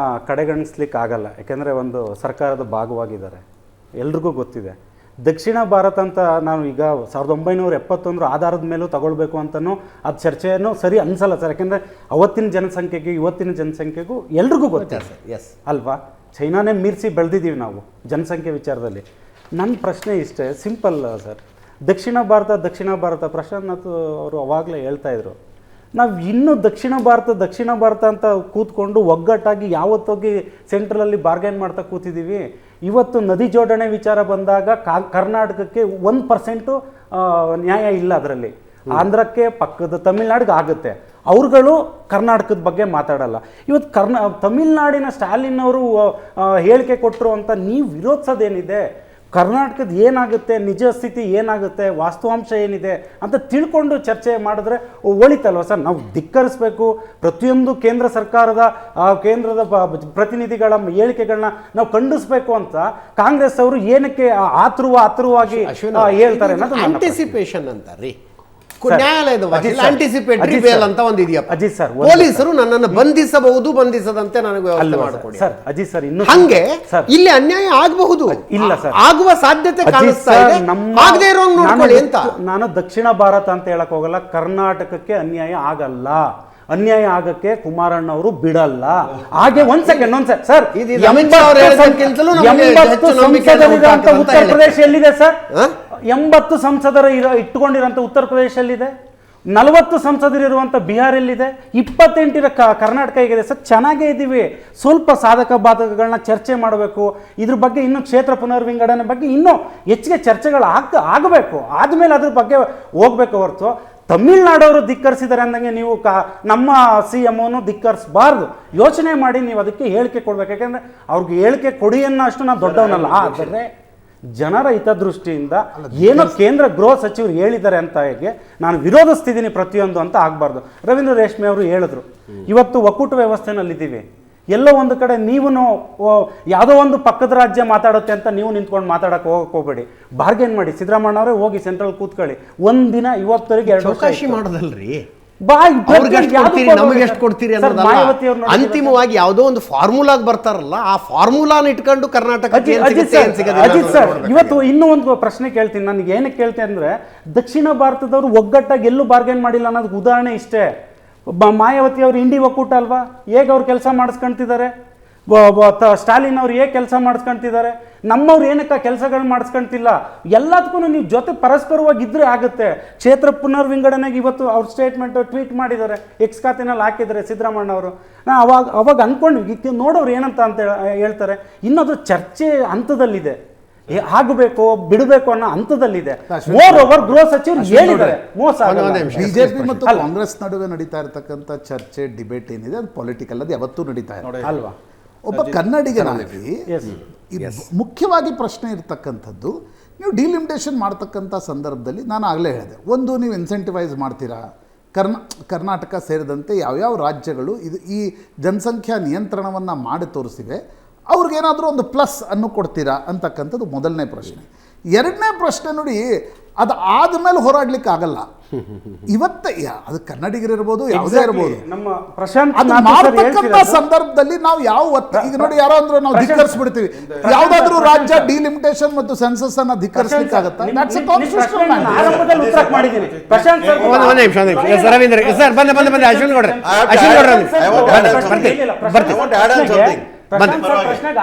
ಕಡೆಗಣಿಸ್ಲಿಕ್ಕೆ ಆಗಲ್ಲ, ಯಾಕೆಂದರೆ ಒಂದು ಸರ್ಕಾರದ ಭಾಗವಾಗಿದ್ದಾರೆ, ಎಲ್ರಿಗೂ ಗೊತ್ತಿದೆ. ದಕ್ಷಿಣ ಭಾರತ ಅಂತ ನಾವು ಈಗ 1971 ಆಧಾರದ ಮೇಲೂ ತಗೊಳ್ಬೇಕು ಅಂತಲೂ ಅದು ಚರ್ಚೆಯನ್ನು ಸರಿ ಅನ್ಸಲ್ಲ ಸರ್. ಯಾಕೆಂದರೆ ಅವತ್ತಿನ ಜನಸಂಖ್ಯೆಗೂ ಇವತ್ತಿನ ಜನಸಂಖ್ಯೆಗೂ ಎಲ್ರಿಗೂ ಗೊತ್ತಿದೆ ಎಸ್ ಅಲ್ವಾ. ಚೈನಾನೇ ಮೀರಿಸಿ ಬೆಳೆದಿದ್ದೀವಿ ನಾವು ಜನಸಂಖ್ಯೆ ವಿಚಾರದಲ್ಲಿ. ನನ್ನ ಪ್ರಶ್ನೆ ಇಷ್ಟೇ ಸಿಂಪಲ್ ಸರ್. ದಕ್ಷಿಣ ಭಾರತ ಪ್ರಶಾಂತ್ ಅವರು ಅವಾಗಲೇ ಹೇಳ್ತಾ ಇದ್ರು, ನಾವು ಇನ್ನೂ ದಕ್ಷಿಣ ಭಾರತ ಅಂತ ಕೂತ್ಕೊಂಡು ಒಗ್ಗಟ್ಟಾಗಿ ಯಾವತ್ತೋಗಿ ಸೆಂಟ್ರಲಲ್ಲಿ ಬಾರ್ಗೇನ್ ಮಾಡ್ತಾ ಕೂತಿದ್ದೀವಿ. ಇವತ್ತು ನದಿ ಜೋಡಣೆ ವಿಚಾರ ಬಂದಾಗ ಕರ್ನಾಟಕಕ್ಕೆ 1% ನ್ಯಾಯ ಇಲ್ಲ ಅದರಲ್ಲಿ. ಆಂಧ್ರಕ್ಕೆ ಪಕ್ಕದ ತಮಿಳ್ನಾಡಿಗೆ ಆಗುತ್ತೆ, ಅವ್ರುಗಳು ಕರ್ನಾಟಕದ ಬಗ್ಗೆ ಮಾತಾಡಲ್ಲ. ಇವತ್ತು ತಮಿಳ್ನಾಡಿನ ಸ್ಟಾಲಿನ್ ಅವರು ಹೇಳಿಕೆ ಕೊಟ್ಟರು ಅಂತ ನೀವು ವಿರೋಧಿಸೋದೇನಿದೆ? ಕರ್ನಾಟಕದ ಏನಾಗುತ್ತೆ, ನಿಜ ಸ್ಥಿತಿ ಏನಾಗುತ್ತೆ, ವಾಸ್ತವಾಂಶ ಏನಿದೆ ಅಂತ ತಿಳ್ಕೊಂಡು ಚರ್ಚೆ ಮಾಡಿದ್ರೆ ಒಳಿತಲ್ವ ಸರ್. ನಾವು ಧಿಕ್ಕರಿಸಬೇಕು ಪ್ರತಿಯೊಂದು ಕೇಂದ್ರ ಸರ್ಕಾರದ ಕೇಂದ್ರದ ಪ್ರತಿನಿಧಿಗಳ ಹೇಳಿಕೆಗಳನ್ನ ನಾವು ಖಂಡಿಸ್ಬೇಕು ಅಂತ ಕಾಂಗ್ರೆಸ್ ಅವರು ಏನಕ್ಕೆ ಆತುರವಾಗಿ ಹೇಳ್ತಾರೆ ಅನ್ನೋದು ಆಂಟಿಸಿಪೇಷನ್ ಅಂತಾರ್ರಿ. ನ್ಯಾಯಾಲಯದ ಆಂಟಿಸಿಪೇಟರಿ ಬೇಲ್ ಅಂತ ಒಂದು ಇದೆಯಪ್ಪ. ಅಜಿತ್ ಸರ್, ಪೊಲೀಸರು ನನ್ನನ್ನು ಬಂಧಿಸಬಹುದು, ಬಂಧಿಸದಂತೆ ನನಗೆ ವ್ಯವಸ್ಥೆ ಮಾಡಿಕೊಡಿ ಸರ್. ಅಜಿತ್ ಸರ್, ಇನ್ನು ಹಂಗೆ ಇಲ್ಲಿ ಅನ್ಯಾಯ ಆಗಬಹುದು, ಇಲ್ಲ ಸರ್, ಆಗುವ ಸಾಧ್ಯತೆ ಕಾಣಿಸ್ತಾ ಇದೆ. ಆಗದೆ ಇರೋಂಗ್ ನೋಡ್ಕೊಳ್ಳಿ ಅಂತ. ನಾನು ದಕ್ಷಿಣ ಭಾರತ ಅಂತ ಹೇಳಕ್ ಹೋಗಲ್ಲ, ಕರ್ನಾಟಕಕ್ಕೆ ಅನ್ಯಾಯ ಆಗಲ್ಲ ಅನ್ಯಾಯ ಆಗಕ್ಕೆ ಕುಮಾರಣ್ಣ ಅವರು ಬಿಡಲ್ಲ. ಹಾಗೆ ಒಂದ್ ಸೆಕೆಂಡ್ ಸರ್, ಇದು ಅಮಿತ್ ಶಾ ಅವ್ರು ಹೇಳಿದ್ದಕ್ಕಿಂತಲೂ ನಮಗೆ ಹೆಚ್ಚು ನಂಬಿಕೆ ಸಂಸದರಿರುವಂತ ಅಂತ ಉತ್ತರ ಹೇಳಿ. ಪ್ರದೇಶ ಎಲ್ಲಿದೆ ಸರ್? 80 ಸಂಸದರ ಇಟ್ಟುಕೊಂಡಿರುವಂತ ಉತ್ತರ ಪ್ರದೇಶ ಎಲ್ಲಿದೆ? 40 ಸಂಸದರಿರುವಂಥ ಬಿಹಾರಲ್ಲಿದೆ, 28 ಕರ್ನಾಟಕ ಹೇಗಿದೆ ಸರ್. ಚೆನ್ನಾಗೇ ಇದ್ದೀವಿ. ಸ್ವಲ್ಪ ಸಾಧಕ ಬಾಧಕಗಳನ್ನ ಚರ್ಚೆ ಮಾಡಬೇಕು. ಇದ್ರ ಬಗ್ಗೆ ಇನ್ನೂ ಕ್ಷೇತ್ರ ಪುನರ್ವಿಂಗಡಣೆ ಬಗ್ಗೆ ಇನ್ನೂ ಹೆಚ್ಚಿಗೆ ಚರ್ಚೆಗಳು ಆಗಬೇಕು. ಆದಮೇಲೆ ಅದ್ರ ಬಗ್ಗೆ ಹೋಗ್ಬೇಕು ಹೊರತು ತಮಿಳ್ನಾಡವರು ಧಿಕ್ಕರಿಸಿದ್ದಾರೆ ಅಂದಂಗೆ ನೀವು ನಮ್ಮ CM ಧಿಕ್ಕರಿಸಬಾರ್ದು. ಯೋಚನೆ ಮಾಡಿ ನೀವು ಅದಕ್ಕೆ ಹೇಳಿಕೆ ಕೊಡ್ಬೇಕು. ಯಾಕೆಂದರೆ ಅವ್ರಿಗೆ ಹೇಳಿಕೆ ಕೊಡಿ ಅನ್ನೋ ಅಷ್ಟು ನಾನು ದೊಡ್ಡವನಲ್ಲ. ಆದರೆ ಜನರ ಹಿತದೃಷ್ಟಿಯಿಂದ ಏನೋ ಕೇಂದ್ರ ಗೃಹ ಸಚಿವರು ಹೇಳಿದ್ದಾರೆ ಅಂತ ಹೇಗೆ ನಾನು ವಿರೋಧಿಸ್ತಿದ್ದೀನಿ ಪ್ರತಿಯೊಂದು ಅಂತ ಆಗಬಾರ್ದು. ರವೀಂದ್ರ ರೇಷ್ಮೆ ಅವರು ಹೇಳಿದ್ರು, ಇವತ್ತು ಒಕ್ಕೂಟ ವ್ಯವಸ್ಥೆನಲ್ಲಿದ್ದೀವಿ. ಎಲ್ಲೋ ಒಂದು ಕಡೆ ನೀವು ಯಾವುದೋ ಒಂದು ಪಕ್ಕದ ರಾಜ್ಯ ಮಾತಾಡುತ್ತೆ ಅಂತ ನೀವು ನಿಂತ್ಕೊಂಡು ಮಾತಾಡಕ್ಕೆ ಹೋಗಬೇಡಿ. ಬಾರ್ಗೇನ್ ಮಾಡಿ. ಸಿದ್ದರಾಮಯ್ಯ ಅವರೇ ಹೋಗಿ ಸೆಂಟ್ರಲ್ ಕೂತ್ಕೊಳ್ಳಿ. ಒಂದಿನ ಇವತ್ತರಿಗೆ 2 ಚೌಕಾಶಿ ಮಾಡೋದಲ್ರಿ. ಅವ್ರಿಗೆ ಎಷ್ಟು ಕೊಡ್ತೀರಿ, ನಮಗೆ ಎಷ್ಟು ಕೊಡ್ತೀರಿ ಅನ್ನೋದಲ್ಲ. ಅಂತಿಮವಾಗಿ ಯಾವುದೋ ಒಂದು ಫಾರ್ಮುಲಾಗ ಬರ್ತಾರಲ್ಲ, ಆ ಫಾರ್ಮುಲಾನ ಇಟ್ಕೊಂಡು ಕರ್ನಾಟಕ ಅಜಿತ್ ಸರ್, ಇವತ್ತು ಇನ್ನೂ ಒಂದು ಪ್ರಶ್ನೆ ಕೇಳ್ತೀನಿ. ನನಗೆ ಏನಕ್ಕೆ ಕೇಳ್ತೇನೆ ಅಂದ್ರೆ, ದಕ್ಷಿಣ ಭಾರತದವರು ಒಗ್ಗಟ್ಟಾಗಿ ಎಲ್ಲೂ ಬಾರ್ಗೇನ್ ಮಾಡಿಲ್ಲ ಅನ್ನೋದಕ್ಕೆ ಉದಾಹರಣೆ ಇಷ್ಟೇ. ಮಾಯಾವತಿ ಅವರು ಇಂಡಿ ಒಕ್ಕೂಟ ಅಲ್ವಾ, ಹೇಗೆ ಅವ್ರು ಕೆಲಸ ಮಾಡಿಸ್ಕೊಂತಿದ್ದಾರೆ. ಸ್ಟಾಲಿನ್ ಅವ್ರು ಹೇಗೆ ಕೆಲಸ ಮಾಡಿಸ್ಕೊಂತಿದ್ದಾರೆ. ನಮ್ಮವ್ರು ಏನಕ್ಕೆ ಕೆಲಸಗಳು ಮಾಡಿಸ್ಕೊಂತಿಲ್ಲ. ಎಲ್ಲದಕ್ಕೂ ನೀವು ಜೊತೆ ಪರಸ್ಪರವಾಗಿದ್ದರೆ ಆಗುತ್ತೆ. ಕ್ಷೇತ್ರ ಪುನರ್ವಿಂಗಡಣೆಗೆ ಇವತ್ತು ಅವ್ರ ಸ್ಟೇಟ್ಮೆಂಟ್ ಟ್ವೀಟ್ ಮಾಡಿದ್ದಾರೆ, ಎಕ್ಸ್ ಖಾತೆನಲ್ಲಿ ಹಾಕಿದ್ದಾರೆ ಸಿದ್ದರಾಮಯ್ಯ ಅವರು. ನಾ ಅವಾಗ ಅಂದ್ಕೊಂಡು ನೋಡೋರು ಏನಂತ ಅಂತ ಹೇಳ್ತಾರೆ. ಇನ್ನದು ಚರ್ಚೆ ಹಂತದಲ್ಲಿದೆ. ಆಗಬೇಕು ಬಿಡಬೇಕು ಅನ್ನೋ ಹಂತದಲ್ಲಿದೆ. ಮೋರ್ ಓವರ್ ಗೃಹ ಸಚಿವರು ಹೇಳಿದ್ದಾರೆ ಮೋಸ. ಬಿಜೆಪಿ ಮತ್ತು ಕಾಂಗ್ರೆಸ್ ನಡುವೆ ನಡೀತಾ ಇರತಕ್ಕಂಥ ಚರ್ಚೆ, ಡಿಬೇಟ್ ಏನಿದೆ ಅದು ಪೊಲಿಟಿಕಲ್, ಅದು ಯಾವತ್ತೂ ನಡೀತಾ ಇದೆ ಅಲ್ವಾ. ಒಬ್ಬ ಕನ್ನಡಿಗನಾಗಿ ಮುಖ್ಯವಾಗಿ ಪ್ರಶ್ನೆ ಇರ್ತಕ್ಕಂಥದ್ದು, ನೀವು ಡಿಲಿಮಿಟೇಷನ್ ಮಾಡ್ತಕ್ಕಂಥ ಸಂದರ್ಭದಲ್ಲಿ ನಾನು ಆಗಲೇ ಹೇಳಿದೆ, ಒಂದು ನೀವು ಇನ್ಸೆಂಟಿವೈಸ್ ಮಾಡ್ತೀರಾ. ಕರ್ನಾಟಕ ಸೇರಿದಂತೆ ಯಾವ್ಯಾವ ರಾಜ್ಯಗಳು ಈ ಜನಸಂಖ್ಯಾ ನಿಯಂತ್ರಣವನ್ನು ಮಾಡಿ ತೋರಿಸಿವೆ, ಅವ್ರಿಗೇನಾದರೂ ಒಂದು ಪ್ಲಸ್ ಅನ್ನು ಕೊಡ್ತೀರಾ ಅಂತಕ್ಕಂಥದ್ದು ಮೊದಲನೇ ಪ್ರಶ್ನೆ. ಎರಡನೇ ಪ್ರಶ್ನೆ ನೋಡಿ, ಅದು ಆದಮೇಲೆ ಹೋರಾಡ್ಲಿಕ್ಕೆ ಆಗಲ್ಲ. ಇವತ್ತೇ ಅದು ಕನ್ನಡಿಗರಿರ್ಬೋದು, ಯಾವುದೇ ಇರ್ಬೋದು, ಅದು ಮಾಡ್ತಕ್ಕಂಥ ಸಂದರ್ಭದಲ್ಲಿ ನಾವು ಈಗ ನೋಡಿ, ಯಾರೋ ಅಂದ್ರೆ ನಾವು ಧಿಕ್ಕರಿಸ್ಬಿಡ್ತೀವಿ. ಯಾವ್ದಾದ್ರು ರಾಜ್ಯ ಡಿಲಿಮಿಟೇಷನ್ ಮತ್ತು ಸೆನ್ಸಸ್ ಅನ್ನ ಧಿಕ್ಕರಿಸ್ಲಿಕ್ಕೆ ಆಗುತ್ತಾ?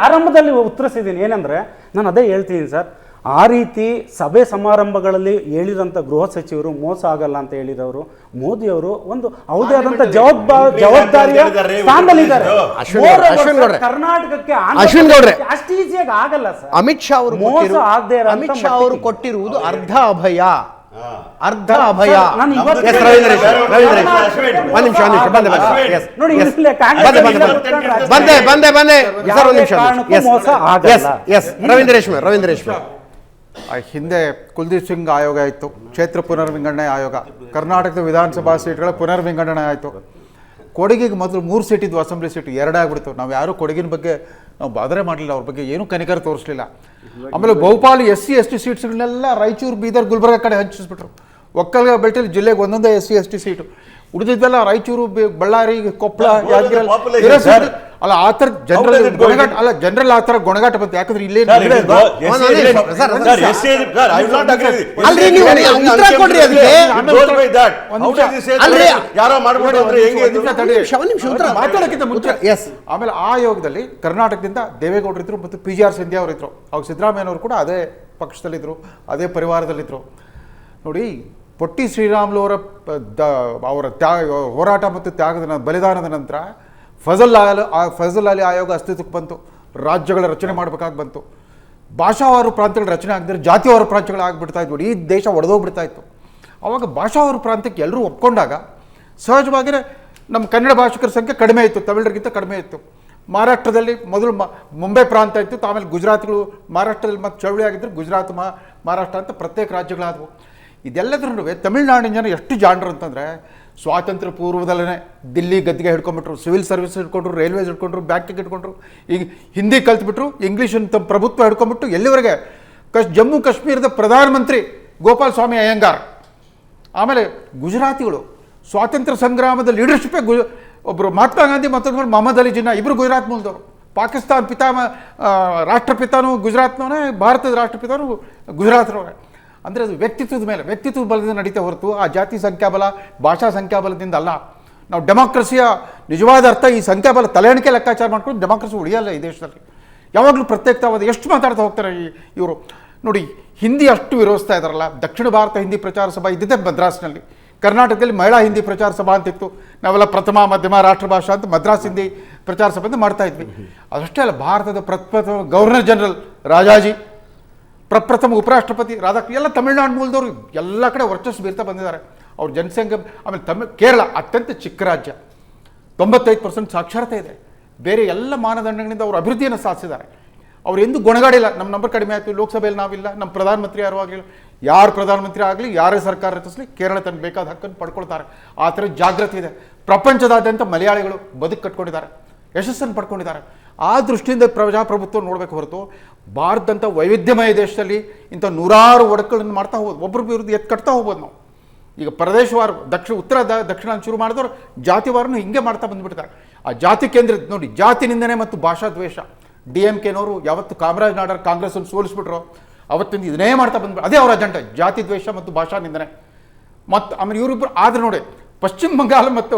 ಆರಂಭದಲ್ಲಿ ಉತ್ತರಿಸಿದ್ದೀನಿ. ಏನಂದ್ರೆ ನಾನು ಅದೇ ಹೇಳ್ತೀನಿ ಸರ್, ಆ ರೀತಿ ಸಭೆ ಸಮಾರಂಭಗಳಲ್ಲಿ ಹೇಳಿದಂಥ ಗೃಹ ಸಚಿವರು ಮೋಸ ಆಗಲ್ಲ ಅಂತ ಹೇಳಿದವರು ಮೋದಿಯವರು ಒಂದು ಯಾವುದೇ ಆದಂಥ ಜವಾಬ್ದಾರಿಯ ಸ್ಥಾನದಲ್ಲಿದ್ದಾರೆ. ಕರ್ನಾಟಕಕ್ಕೆ ಅಷ್ಟು ಈಸಿಯಾಗಿ ಆಗಲ್ಲ ಸರ್. ಅಮಿತ್ ಶಾ ಅವರು ಮೋಸ ಆಗದೆ ಅಮಿತ್ ಶಾ ಅವರು ಕೊಟ್ಟಿರುವುದು ಅರ್ಧ ಅಭಯ. ರವೀಂದ್ರ ರೇಷ್ಮೆ, ಹಿಂದೆ ಕುಲ್ದೀಪ್ ಸಿಂಗ್ ಆಯೋಗ ಇತ್ತು, ಕ್ಷೇತ್ರ ಪುನರ್ವಿಂಗಡಣೆ ಆಯೋಗ, ಕರ್ನಾಟಕದ ವಿಧಾನಸಭಾ ಸೀಟ್ಗಳ ಪುನರ್ವಿಂಗಡಣೆ ಆಯಿತು. ಕೊಡಗಿಗೆ ಮೊದಲು 3 ಸೀಟ್ ಇದ್ವು, ಅಸೆಂಬ್ಲಿ ಸೀಟ್ 2 ಆಗ್ಬಿಡ್ತು. ನಾವು ಯಾರೂ ಕೊಡಗಿನ ಬಗ್ಗೆ ನಾವು ಬಾದರೆ ಮಾಡಲಿಲ್ಲ, ಅವ್ರ ಬಗ್ಗೆ ಏನೂ ಕನಿಕರ ತೋರಿಸಲಿಲ್ಲ. ಆಮೇಲೆ ಬಹುಪಾಲು SC ST ಸೀಟ್ಸ್ಗಳನ್ನೆಲ್ಲ ರಾಯಚೂರು, ಬೀದರ್, ಗುಲ್ಬರ್ಗ ಕಡೆ ಹಂಚಿಸ್ಬಿಟ್ರು. ಒಕ್ಕಲಿಗ ಬೆಲ್ಟಲ್ಲಿ ಜಿಲ್ಲೆಗೆ ಒಂದೊಂದೇ SC ST ಸೀಟು. ಉಳಿದಿದ್ದೆಲ್ಲ ರಾಯಚೂರು, ಬಳ್ಳಾರಿ, ಕೊಪ್ಪಳ, ಯಾದಗಿರಿ ಅಲ್ಲ. ಆ ಥರ ಜನರಲ್ ಗೊಣಗಾಟ ಅಲ್ಲ, ಜನರಲ್ ಆ ಥರ ಗೊಣಗಾಟ ಬಂತು. ಯಾಕಂದ್ರೆ ಇಲ್ಲೇ ಆಮೇಲೆ ಆ ಆಯೋಗದಲ್ಲಿ ಕರ್ನಾಟಕದಿಂದ ದೇವೇಗೌಡರು ಇದ್ರು ಮತ್ತು PGR ಸಿಂಧ್ಯಾ ಅವರು ಇದ್ರು. ಅವಾಗ ಸಿದ್ದರಾಮಯ್ಯನವರು ಕೂಡ ಅದೇ ಪಕ್ಷದಲ್ಲಿದ್ದರು, ಅದೇ ಪರಿವಾರದಲ್ಲಿದ್ದರು. ನೋಡಿ, ಪೊಟ್ಟಿ ಶ್ರೀರಾಮುಲು ಅವರ ಹೋರಾಟ ಮತ್ತು ಬಲಿದಾನದ ನಂತರ ಫಜಲ್ ಅಲಿ ಆಯೋಗ ಅಸ್ತಿತ್ವಕ್ಕೆ ಬಂತು. ರಾಜ್ಯಗಳ ರಚನೆ ಮಾಡಬೇಕಾಗಿ ಬಂತು. ಭಾಷಾವಾರು ಪ್ರಾಂತ್ಯಗಳ ರಚನೆ ಆಗದಿದ್ರೆ ಜಾತಿವಾರು ಪ್ರಾಂತ್ಯಗಳು ಆಗಿಬಿಡ್ತಾ ಇದ್ವು. ಈ ದೇಶ ಒಡೆದೋಗ್ಬಿಡ್ತಾ ಇತ್ತು. ಆವಾಗ ಭಾಷಾವಾರು ಪ್ರಾಂತ್ಯಕ್ಕೆ ಎಲ್ಲರೂ ಒಪ್ಕೊಂಡಾಗ ಸಹಜವಾಗಿಯೇ ನಮ್ಮ ಕನ್ನಡ ಭಾಷಿಕರ ಸಂಖ್ಯೆ ಕಡಿಮೆ ಇತ್ತು, ತಮಿಳರಿಗಿಂತ ಕಡಿಮೆ ಇತ್ತು. ಮಹಾರಾಷ್ಟ್ರದಲ್ಲಿ ಮೊದಲು ಮುಂಬೈ ಪ್ರಾಂತ ಇತ್ತು, ಆಮೇಲೆ ಗುಜರಾತ್ಗಳು ಮಹಾರಾಷ್ಟ್ರದಲ್ಲಿ ಮತ್ತು ಚಳವಳಿ ಆಗಿದ್ದರು. ಗುಜರಾತ್, ಮಹಾರಾಷ್ಟ್ರ ಅಂತ ಪ್ರತ್ಯೇಕ ರಾಜ್ಯಗಳಾದವು. ಇದೆಲ್ಲದರ ನಡುವೆ ತಮಿಳುನಾಡಿನ ಜನ ಎಷ್ಟು ಜಾಣರು ಅಂತಂದರೆ, ಸ್ವಾತಂತ್ರ್ಯ ಪೂರ್ವದಲ್ಲೇ ದಿಲ್ಲಿ ಗದ್ದಿಗೆ ಹಿಡ್ಕೊಂಡ್ಬಿಟ್ರು, ಸಿವಿಲ್ ಸರ್ವಿಸ್ ಹಿಡ್ಕೊಂಡ್ರು, ರೈಲ್ವೇಸ್ ಹಿಡ್ಕೊಂಡ್ರು, ಬ್ಯಾಂಕಿಗೆ ಹಿಡ್ಕೊಂಡ್ರು, ಈಗ ಹಿಂದಿ ಕಲ್ತ್ಬಿಟ್ರು, ಇಂಗ್ಲೀಷನ್ನು ತಮ್ಮ ಪ್ರಭುತ್ವ ಹಿಡ್ಕೊಂಡ್ಬಿಟ್ಟು ಎಲ್ಲಿವರೆಗೆ ಜಮ್ಮು ಕಾಶ್ಮೀರದ ಪ್ರಧಾನಮಂತ್ರಿ ಗೋಪಾಲ್ ಸ್ವಾಮಿ ಅಯ್ಯಂಗಾರ್. ಆಮೇಲೆ ಗುಜರಾತಿಗಳು ಸ್ವಾತಂತ್ರ್ಯ ಸಂಗ್ರಾಮದ ಲೀಡರ್ಶಿಪ್ಪೇ ಒಬ್ಬರು ಮಹಾತ್ಮ ಗಾಂಧಿ, ಮತ್ತೊಬ್ಬರು ಮೊಹಮ್ಮದ್ ಅಲಿ ಜಿನ್ನಾ, ಇಬ್ಬರು ಗುಜರಾತ್ ಮೂಲದವರು. ಪಾಕಿಸ್ತಾನ ರಾಷ್ಟ್ರಪಿತಾನು ಗುಜರಾತ್ನವನೇ, ಭಾರತದ ರಾಷ್ಟ್ರಪಿತಾನು ಗುಜರಾತ್ನವನೇ. ಅಂದರೆ ಅದು ವ್ಯಕ್ತಿತ್ವದ ಮೇಲೆ, ವ್ಯಕ್ತಿತ್ವದ ಬಲದಿಂದ ನಡೀತಾ ಹೊರತು ಆ ಜಾತಿ ಸಂಖ್ಯಾಬಲ, ಭಾಷಾ ಸಂಖ್ಯಾಬಲದಿಂದ ಅಲ್ಲ. ನಾವು ಡೆಮಾಕ್ರಸಿಯ ನಿಜವಾದ ಅರ್ಥ ಈ ಸಂಖ್ಯಾಬಲ ತಲೆ ಎಣಿಕೆ ಲೆಕ್ಕಾಚಾರ ಮಾಡ್ಕೊಂಡು ಡೆಮಾಕ್ರಸಿ ಉಳಿಯಲ್ಲ ಈ ದೇಶದಲ್ಲಿ. ಯಾವಾಗಲೂ ಪ್ರತ್ಯೇಕತಾವಾದ ಎಷ್ಟು ಮಾತಾಡ್ತಾ ಹೋಗ್ತಾರೆ ಇವರು. ನೋಡಿ, ಹಿಂದಿ ಅಷ್ಟು ವಿರೋಧಿಸ್ತಾ ಇದ್ದಾರಲ್ಲ. ದಕ್ಷಿಣ ಭಾರತ ಹಿಂದಿ ಪ್ರಚಾರ ಸಭಾ ಇದ್ದಿದ್ದೆ ಮದ್ರಾಸ್ನಲ್ಲಿ. ಕರ್ನಾಟಕದಲ್ಲಿ ಮಹಿಳಾ ಹಿಂದಿ ಪ್ರಚಾರ ಸಭಾ ಅಂತಿತ್ತು. ನಾವೆಲ್ಲ ಪ್ರಥಮ ಮಧ್ಯಮ ರಾಷ್ಟ್ರಭಾಷಾ ಅಂತ ಮದ್ರಾಸ್ ಹಿಂದಿ ಪ್ರಚಾರ ಸಭೆ ಅಂತ ಮಾಡ್ತಾ ಇದ್ವಿ. ಅದಷ್ಟೇ ಅಲ್ಲ, ಭಾರತದ ಪ್ರಪ್ರಥಮ ಗವರ್ನರ್ ಜನರಲ್ ರಾಜಾಜಿ, ಪ್ರಪ್ರಥಮ ಉಪರಾಷ್ಟ್ರಪತಿ ರಾಧಾಕೃಷ್ಣ ಎಲ್ಲ ತಮಿಳುನಾಡು ಮೂಲದವರು ಎಲ್ಲ ಕಡೆ ವರ್ಚಸ್ಸು ಬೀರ್ತಾ ಬಂದಿದ್ದಾರೆ. ಅವ್ರ ಜನಸಂಖ್ಯೆ, ಆಮೇಲೆ ಕೇರಳ ಅತ್ಯಂತ ಚಿಕ್ಕ ರಾಜ್ಯ, 95% ಸಾಕ್ಷರತೆ ಇದೆ. ಬೇರೆ ಎಲ್ಲ ಮಾನದಂಡಗಳಿಂದ ಅವರು ಅಭಿವೃದ್ಧಿಯನ್ನು ಸಾಧಿಸಿದ್ದಾರೆ. ಅವ್ರು ಎಂದೂ ಗೊಣಗಾಡಿಲ್ಲ. ನಮ್ಮ ನಂಬರ್ ಕಡಿಮೆ ಆಯಿತು, ಲೋಕಸಭೆಯಲ್ಲಿ ನಾವಿಲ್ಲ, ನಮ್ಮ ಪ್ರಧಾನಮಂತ್ರಿ ಯಾರು ಆಗಲಿಲ್ಲ. ಯಾರು ಪ್ರಧಾನಮಂತ್ರಿ ಆಗಲಿ, ಯಾರೇ ಸರ್ಕಾರ ರಚಿಸಲಿ, ಕೇರಳ ತನಗೆ ಬೇಕಾದ ಹಕ್ಕನ್ನು ಪಡ್ಕೊಳ್ತಾರೆ. ಆ ಥರ ಜಾಗೃತಿ ಇದೆ. ಪ್ರಪಂಚದಾದ್ಯಂತ ಮಲಯಾಳಿಗಳು ಬದುಕು ಕಟ್ಕೊಂಡಿದ್ದಾರೆ, ಯಶಸ್ಸನ್ನು ಪಡ್ಕೊಂಡಿದ್ದಾರೆ. ಆ ದೃಷ್ಟಿಯಿಂದ ಪ್ರಜಾಪ್ರಭುತ್ವ ನೋಡಬೇಕು ಹೊರತು ಭಾರತದಂಥ ವೈವಿಧ್ಯಮಯ ದೇಶದಲ್ಲಿ ಇಂಥ ನೂರಾರು ಒಡಕುಗಳನ್ನು ಮಾಡ್ತಾ ಹೋಗ್ಬೋದು. ಒಬ್ಬರ ವಿರುದ್ಧ ಎತ್ತು ಕಟ್ತಾ ಹೋಗ್ಬೋದು ನಾವು. ಈಗ ಪ್ರದೇಶವಾರು ಉತ್ತರ ದಕ್ಷಿಣ ಶುರು ಮಾಡಿದವರು ಜಾತಿವಾರನು ಹಿಂಗೆ ಮಾಡ್ತಾ ಬಂದುಬಿಡ್ತಾರೆ. ಆ ಜಾತಿ ಕೇಂದ್ರ ನೋಡಿ, ಜಾತಿ ನಿಂದನೆ ಮತ್ತು ಭಾಷಾ ದ್ವೇಷ. DMKನವರು ಯಾವತ್ತು ಕಾಮರಾಜ್ ನಾಡರ್ ಕಾಂಗ್ರೆಸ್ಸನ್ನು ಸೋಲಿಸ್ಬಿಟ್ರು ಅವತ್ತಿಂದ ಇದನ್ನೇ ಮಾಡ್ತಾ ಬಂದ್ಬಿಟ್ಟು ಅದೇ ಅವರ ಅಜೆಂಡಾ, ಜಾತಿ ದ್ವೇಷ ಮತ್ತು ಭಾಷಾ ನಿಂದನೆ. ಮತ್ತು ಆಮೇಲೆ ಇವರಿಬ್ಬರು ಆದರೆ ನೋಡಿ, ಪಶ್ಚಿಮ ಬಂಗಾಳ ಮತ್ತು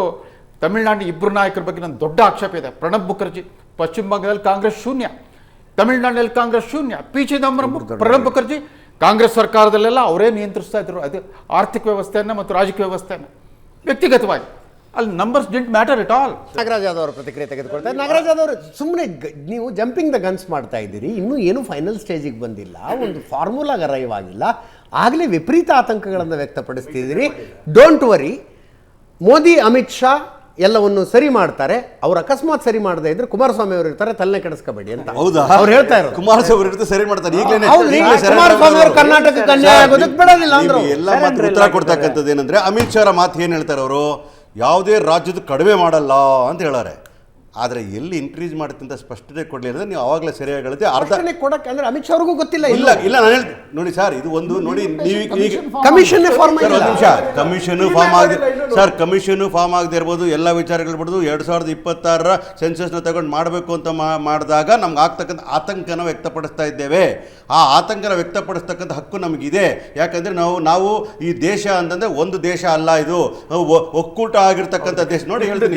ತಮಿಳುನಾಡಿನ ಇಬ್ಬರು ನಾಯಕರ ಬಗ್ಗೆ ನನ್ನ ದೊಡ್ಡ ಆಕ್ಷೇಪ ಇದೆ. ಪ್ರಣಬ್ ಮುಖರ್ಜಿ, ಪಶ್ಚಿಮ ಬಂಗಾಳದಲ್ಲಿ ಕಾಂಗ್ರೆಸ್ ಶೂನ್ಯ, ತಮಿಳುನಾಡಿನಲ್ಲಿ ಕಾಂಗ್ರೆಸ್ ಶೂನ್ಯ. ಪಿ ಚಿದಂಬರಂ, ಪ್ರಣಬ್ ಮುಖರ್ಜಿ ಕಾಂಗ್ರೆಸ್ ಸರ್ಕಾರದಲ್ಲೆಲ್ಲ ಅವರೇ ನಿಯಂತ್ರಿಸ್ತಾ ಇದ್ರು ಅದು ಆರ್ಥಿಕ ವ್ಯವಸ್ಥೆಯನ್ನು ಮತ್ತು ರಾಜಕೀಯ ವ್ಯವಸ್ಥೆಯನ್ನು ವ್ಯಕ್ತಿಗತವಾಗಿ. ಅಲ್ಲಿ numbers didn't matter it all. Nagaraj Yadav ಅವರ ಪ್ರತಿಕ್ರಿಯೆ ತೆಗೆದುಕೊಳ್ತಾರೆ. ನಾಗರಾಜ್ ಯಾದವ್ ಅವರು, ಸುಮ್ಮನೆ ನೀವು ಜಂಪಿಂಗ್ ದ ಗನ್ಸ್ ಮಾಡ್ತಾ ಇದ್ದೀರಿ. ಇನ್ನೂ ಏನು ಫೈನಲ್ ಸ್ಟೇಜಿಗೆ ಬಂದಿಲ್ಲ, ಒಂದು ಫಾರ್ಮುಲಾಗೆ ಅರೈವ್ ಆಗಿಲ್ಲ, ಆಗಲೇ ವಿಪರೀತ ಆತಂಕಗಳನ್ನು ವ್ಯಕ್ತಪಡಿಸ್ತಿದ್ದೀರಿ. ಡೋಂಟ್ ವರಿ, ಮೋದಿ ಅಮಿತ್ ಶಾ ಎಲ್ಲವನ್ನು ಸರಿ ಮಾಡ್ತಾರೆ. ಅವ್ರು ಅಕಸ್ಮಾತ್ ಸರಿ ಮಾಡದೇ ಇದ್ರೆ ಕುಮಾರಸ್ವಾಮಿ ಅವರು ಇರ್ತಾರೆ, ತಲೆ ಕೆಡಿಸ್ಕೋಬೇಡಿ ಅಂತ ಅವ್ರು ಹೇಳ್ತಾ ಇರೋದು. ಕುಮಾರಸ್ವಾಮಿ ಅವರು ಸರಿ ಮಾಡ್ತಾರೆ. ಕುಮಾರಸ್ವಾಮಿ ಅವರು ಕರ್ನಾಟಕಕ್ಕೆ ಅನ್ಯಾಯ ಆಗೋದಕ್ಕೆ ಬಿಡೋದಿಲ್ಲ ಅಂದ್ರೆ ಎಲ್ಲ ಮಾತು ಉತ್ತರ ಕೊಡ್ತಕ್ಕಂಥದ್ದು ಏನಂದ್ರೆ, ಅಮಿತ್ ಶಾ ಮಾತು ಏನು ಹೇಳ್ತಾರೆ ಅವರು, ಯಾವುದೇ ರಾಜ್ಯದ ಕಡಿಮೆ ಮಾಡಲ್ಲ ಅಂತ ಹೇಳಾರೆ. ಆದರೆ ಎಲ್ಲಿ ಇನ್ಕ್ರೀಸ್ ಮಾಡುತ್ತಂತ ಸ್ಪಷ್ಟತೆ ಕೊಡಲಿ ಅಂದರೆ ನೀವು ಆವಾಗಲೇ ಸರಿಯಾಗಿ ಹೇಳುತ್ತೆ. ಅರ್ಧ ಕೊಡಕ್ಕೆ ಅಂದ್ರೆ ಅಮಿತ್ ಶಾ ಅವ್ರಿಗೂ ಗೊತ್ತಿಲ್ಲ. ಇಲ್ಲ ನಾನು ಹೇಳ್ತೀನಿ ನೋಡಿ ಸರ್, ಇದು ಒಂದು ನೋಡಿ, ನೀವು ಕಮಿಷನ್ ಫಾರ್ಮ್ ಆಗಿದೆ ಸರ್, ಕಮಿಷನ್ ಫಾರ್ಮ್ ಆಗದೆ ಇರ್ಬೋದು, ಎಲ್ಲ ವಿಚಾರಗಳು ಬಿಡೋದು. 2026 ಸೆನ್ಸಸ್ನ ತಗೊಂಡು ಮಾಡಬೇಕು ಅಂತ ಮಾಡಿದಾಗ ನಮ್ಗೆ ಆಗ್ತಕ್ಕಂಥ ಆತಂಕನ ವ್ಯಕ್ತಪಡಿಸ್ತಾ ಇದ್ದೇವೆ. ಆ ಆತಂಕನ ವ್ಯಕ್ತಪಡಿಸ್ತಕ್ಕಂಥ ಹಕ್ಕು ನಮಗಿದೆ. ಯಾಕಂದರೆ ನಾವು ಈ ದೇಶ ಅಂತಂದರೆ ಒಂದು ದೇಶ ಅಲ್ಲ, ಇದು ಒಕ್ಕೂಟ ಆಗಿರ್ತಕ್ಕಂಥ ದೇಶ. ನೋಡಿ ಹೇಳ್ತೀನಿ,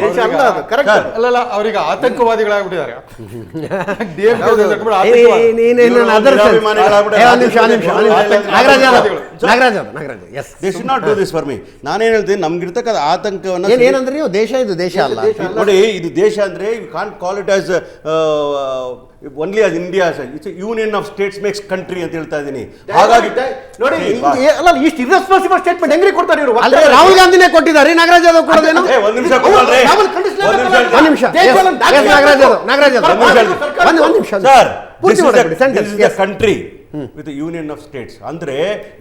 ಅಲ್ಲಲ್ಲ, ಅವರಿಗೆ ಆತಂಕವಾದಿಗಳಾಗ್ಬಿಟ್ಟಿದ್ದಾರೆ. ನಾನೇನ್ ಹೇಳ್ತೀನಿ, ನಮ್ಗಿರ್ತಕ್ಕಂಥ ಆತಂಕವನ್ನ ಏನಂದ್ರೆ ನೀವು ದೇಶ, ಇದು ದೇಶ ಅಲ್ಲ ನೋಡಿ, ಇದು ದೇಶ ಅಂದ್ರೆ you can't call it as only as India, it's union of states makes country ಅಂತ ಹೇಳ್ತಾ ಇದ್ದೀನಿ. ಹಾಗಾಗಿ ನೋಡಿ, ಇಷ್ಟು ಇರ್ರೆಸ್ಪಾನ್ಸಿಬಲ್ ಸ್ಟೇಟ್ಮೆಂಟ್ ಹೆಂಗ್ರಿ ಕೊಡ್ತಾರೆ ಇವರು? ರಾಹುಲ್ ಗಾಂಧಿನೇ ಕೊಟ್ಟಿದ್ದಾರೆ, ನಾಗರಾಜ್ ಯಾದವ್ ಕೊಡೋದೇನು? ಒಂದು ನಿಮಿಷ country with union of States ಅಂದ್ರೆ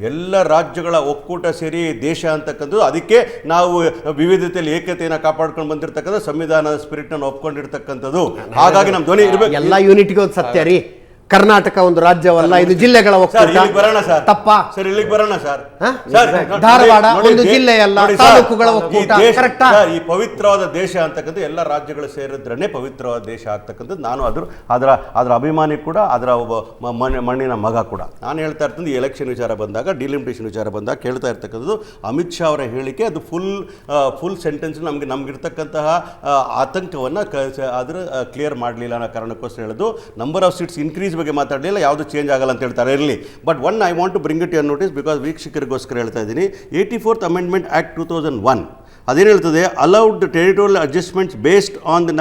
ಎಲ್ಲ ರಾಜ್ಯಗಳ ಒಕ್ಕೂಟ ಸೇರಿ ದೇಶ ಅಂತಕ್ಕಂಥದ್ದು. ಅದಕ್ಕೆ ನಾವು ವಿವಿಧತೆಯಲ್ಲಿ ಏಕತೆಯನ್ನು ಕಾಪಾಡ್ಕೊಂಡು ಬಂದಿರತಕ್ಕಂಥ ಸಂವಿಧಾನದ ಸ್ಪಿರಿಟ್ ಅನ್ನು ಒಪ್ಕೊಂಡಿರ್ತಕ್ಕಂಥದ್ದು. ಹಾಗಾಗಿ ನಮ್ಮ ಧ್ವನಿ ಇರಬೇಕು. ಎಲ್ಲ ಯೂನಿಟ್ಗೆ ಸತ್ಯ ರೀ. ಕರ್ನಾಟಕ ಒಂದು ರಾಜ್ಯವಲ್ಲ, ಇದು ಜಿಲ್ಲೆಗಳ ಒಕ್ಕೂಟ. ಬರೋಣ ಸರ್, ತಪ್ಪ ಸರ್, ಇಲ್ಲಿಗೆ ಬರೋಣ ಸರ್. ಧಾರವಾಡ ಒಂದು ಜಿಲ್ಲೆಯಲ್ಲ, ತಾಲೂಕುಗಳ ಒಕ್ಕೂಟ. ಕರೆಕ್ಟಾ? ಈ ಪವಿತ್ರವಾದ ದೇಶ ಅಂತಕ್ಕಂಥ ಎಲ್ಲ ರಾಜ್ಯಗಳು ಸೇರಿದ್ರೇ ಪವಿತ್ರವಾದ ದೇಶ ಆಗ್ತಕ್ಕಂಥದ್ದು. ನಾನು ಅದರ ಅಭಿಮಾನಿ ಕೂಡ, ಅದರ ಮಣ್ಣಿನ ಮಗ ಕೂಡ. ನಾನು ಹೇಳ್ತಾ ಇರ್ತಂದು, ಈ ಎಲೆಕ್ಷನ್ ವಿಚಾರ ಬಂದಾಗ, ಡಿಲಿಮಿಟೇಷನ್ ವಿಚಾರ ಬಂದಾಗ ಕೇಳ್ತಾ ಇರ್ತಕ್ಕಂಥದ್ದು ಅಮಿತ್ ಶಾ ಅವರ ಹೇಳಿಕೆ. ಅದು ಫುಲ್ ಸೆಂಟೆನ್ಸ್ ನಮಗಿರ್ತಕ್ಕಂತಹ ಆತಂಕವನ್ನು ಅದರ ಕ್ಲಿಯರ್ ಮಾಡಲಿಲ್ಲ ಅನ್ನೋ ಕಾರಣಕ್ಕೋಸ್ಕರ ಹೇಳೋದು. ನಂಬರ್ ಆಫ್ ಸೀಟ್ಸ್ ಇನ್ಕ್ರೀಸ್ ಬಗ್ಗೆ ಮಾತಾಡಲಿಲ್ಲ, ಯಾವುದು ಚೇಂಜ್ ಆಗಲ್ಲ ಅಂತ ಹೇಳ್ತಾರೆ. ಇರಲಿ, but one I want to bring it your notice, because ವೀಕ್ಷಕರಿಗೋಸ್ಕರ ಹೇಳ್ತಾ ಇದ್ದೀನಿ. 84th ಅಮೆಂಡ್ಮೆಂಟ್ ಆಕ್ಟ್ 2001 ಅದೇನು ಹೇಳ್ತದೆ, allowed territorial adjustments based on the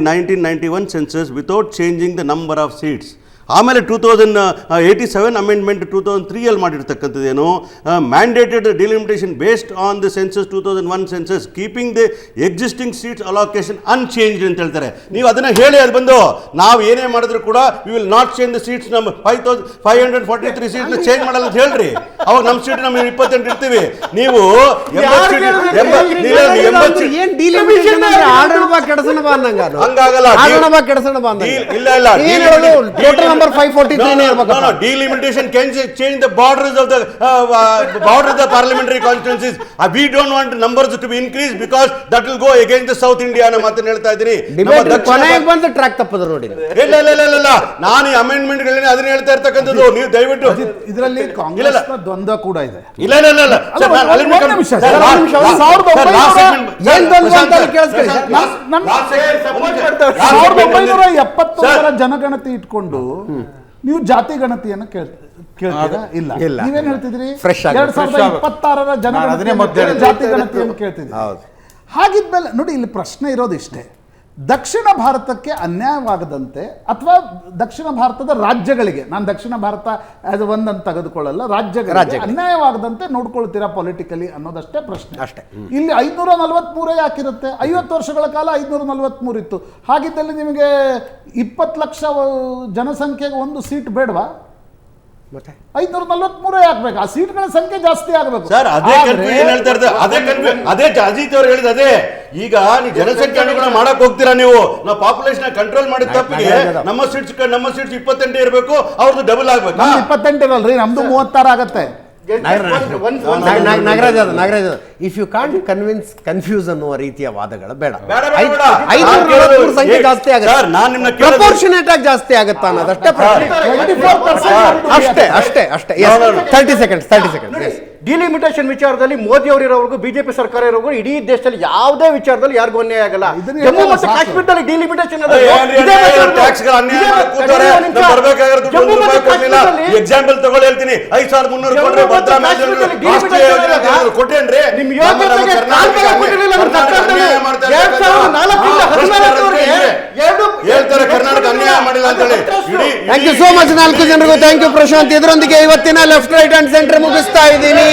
1991 census without changing the number of seats. ಆಮೇಲೆ 2087 ಅಮೆಂಡ್ಮೆಂಟ್ 2003 ಮಾಡಿರ್ತಕ್ಕಂಥದ್ದೇನು, mandated delimitation based on the census 2001 census keeping the existing seats allocation unchanged ಅಂತ ಹೇಳ್ತಾರೆ. ನೀವು ಅದನ್ನು ಹೇಳಿ, ಅದು ಬಂದು ನಾವು ಏನೇ ಮಾಡಿದ್ರು ಕೂಡ we will not change the seats. ನಮ್ಮ 5543 ಸೀಟ್ನ ಚೇಂಜ್ ಮಾಡಲ್ಲ ಅಂತ ಹೇಳ್ರಿ. ಅವಾಗ ನಮ್ಮ ಸೀಟ್ ನಮಗೆ 28 ಇರ್ತೀವಿ. ನೀವು ಹಂಗಾಗಲ್ಲ. ಇಲ್ಲ ನಂಬರ್ 543 ಇರಬೇಕು. Delimitation can change the borders of the parliamentary constituencies. We don't want numbers to be increased because that will go against the South India ಅನ್ನೋ ಮಾತನ್ನ ಹೇಳ್ತಾ ಇದ್ದೀನಿ. ಕೊನೆಗೆ ಬಂದು ಟ್ರ್ಯಾಕ್ ತಪ್ಪದ್ರು ನೋಡಿ. ಇಲ್ಲ ನಾನು ಈ ಅಮೆಂಡ್ಮೆಂಟ್ ಗಳನ್ನ ಅದನ್ನ ಹೇಳ್ತಾ ಇರ್ತಕ್ಕಂಥದ್ದು. ನೀವು ದಯವಿಟ್ಟು ಇದರಲ್ಲಿ ಕಾಂಗ್ರೆಸ್ ದ್ವಂದ್ವ ಕೂಡ ಇದೆ. ಇಲ್ಲ ಜನಗಣತಿ ಇಟ್ಕೊಂಡು ನೀವು ಜಾತಿ ಗಣತಿಯನ್ನು ಕೇಳ್ತೀರಾ? ಇಲ್ಲ. ನೀವೇನ್ ಹೇಳ್ತಿದ್ರಿ? 2026 ಜನಗಣತಿ ಜಾತಿ ಗಣತಿಯನ್ನು ಕೇಳ್ತಿದ್ರಿ. ಹಾಗಿದ್ಮೇಲೆ ನೋಡಿ, ಇಲ್ಲಿ ಪ್ರಶ್ನೆ ಇರೋದಿಷ್ಟೇ, ದಕ್ಷಿಣ ಭಾರತಕ್ಕೆ ಅನ್ಯಾಯವಾಗದಂತೆ ಅಥವಾ ದಕ್ಷಿಣ ಭಾರತದ ರಾಜ್ಯಗಳಿಗೆ, ನಾನು ದಕ್ಷಿಣ ಭಾರತ ಆಸ್ ಒಂದನ್ನು ತೆಗೆದುಕೊಳ್ಳಲ್ಲ, ರಾಜ್ಯಗಳಿಗೆ ಅನ್ಯಾಯವಾಗದಂತೆ ನೋಡ್ಕೊಳ್ತೀರಾ ಪೊಲಿಟಿಕಲಿ ಅನ್ನೋದಷ್ಟೇ ಪ್ರಶ್ನೆ ಅಷ್ಟೇ. ಇಲ್ಲಿ 543 ಯಾಕಿರುತ್ತೆ? 50 ವರ್ಷಗಳ ಕಾಲ 543 ಇತ್ತು. ಹಾಗಿದ್ದಲ್ಲಿ ನಿಮಗೆ 20 ಲಕ್ಷ ಜನಸಂಖ್ಯೆಗೆ ಒಂದು ಸೀಟ್ ಬೇಡವಾ? 543 ಆಗ್ಬೇಕು, ಆ ಸೀಟ್ಗಳ ಸಂಖ್ಯೆ ಜಾಸ್ತಿ ಆಗಬೇಕು. ಸರ್ ಅದೇ ಕನ್ಫ್ಯೂಷನ್ ಹೇಳ್ತಾ ಇರ್ತಾರೆ. ಅದೇ ಅಜಿತ್ ಅವರು ಹೇಳಿದ ಅದೇ. ಈಗ ನೀವು ಜನಸಂಖ್ಯೆ ಅನುಗುಣ ಮಾಡಕ್ ಹೋಗ್ತೀರಾ ನೀವು. ನಾವು ಪಾಪ್ಯುಲೇಷನ್ ಕಂಟ್ರೋಲ್ ಮಾಡಿದ ತಪ್ಪಿಗೆ ನಮ್ಮ ಸೀಟ್ಸ್ 28 ಇರಬೇಕು, ಅವ್ರದ್ದು ಡಬಲ್ ಆಗ್ಬೇಕು. 28 ಇರಲ್ರಿ, ನಮ್ದು 36 ಆಗತ್ತೆ. Nagaraj, if you can't convince confuse ಅನ್ನುವ ರೀತಿಯ ವಾದಗಳು ಬೇಡ. 543 ಸಂಖ್ಯೆ ಜಾಸ್ತಿ ಆಗುತ್ತೆ, ಪ್ರಪೋರ್ಷನೇಟ್ ಆಗಿ ಜಾಸ್ತಿ ಆಗುತ್ತಾ ಅನ್ನೋದಷ್ಟೇ ಅಷ್ಟೇ. 30 ಸೆಕೆಂಡ್ಸ್. ಡಿಲಿಮಿಟೇಷನ್ ವಿಚಾರದಲ್ಲಿ ಮೋದಿ ಅವರಿರೋವರೆಗೂ, ಬಿಜೆಪಿ ಸರ್ಕಾರ ಇರೋವರೆಗೂ ಇಡೀ ದೇಶದಲ್ಲಿ ಯಾವುದೇ ವಿಚಾರದಲ್ಲಿ ಯಾರಿಗೂ ಅನ್ಯಾಯ ಆಗಲ್ಲ. ಜಮ್ಮು ಮತ್ತು ಕಾಶ್ಮೀರದಲ್ಲಿ ಡಿಲಿಮಿಟೇಷನ್ ಎಕ್ಸಾಂಪಲ್ ತಗೊಳ್ಳಿ ಹೇಳ್ತೀನಿ. 5300 ಕೊಟ್ರೆ ಕೊಟ್ಟೇನ್ರಿ. ಹೇಳ್ತಾರೆ ಕರ್ನಾಟಕ ಅನ್ಯಾಯ ಮಾಡಿಲ್ಲ ಅಂತ ಹೇಳಿ. ಥ್ಯಾಂಕ್ ಯು ಸೋ ಮಚ್ 4 ಜನರಿಗೂ. Thank you Prashant. ಇದರೊಂದಿಗೆ ಇವತ್ತಿನ ಲೆಫ್ಟ್ ರೈಟ್ ಅಂಡ್ ಸೆಂಟರ್ ಮುಗಿಸ್ತಾ ಇದ್ದೀನಿ.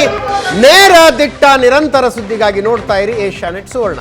ನೇರ ದಿಟ್ಟ ನಿರಂತರ ಸುದ್ದಿಗಾಗಿ ನೋಡ್ತಾ ಇರಿ ಏಷ್ಯಾನೆಟ್ ಸುವರ್ಣ.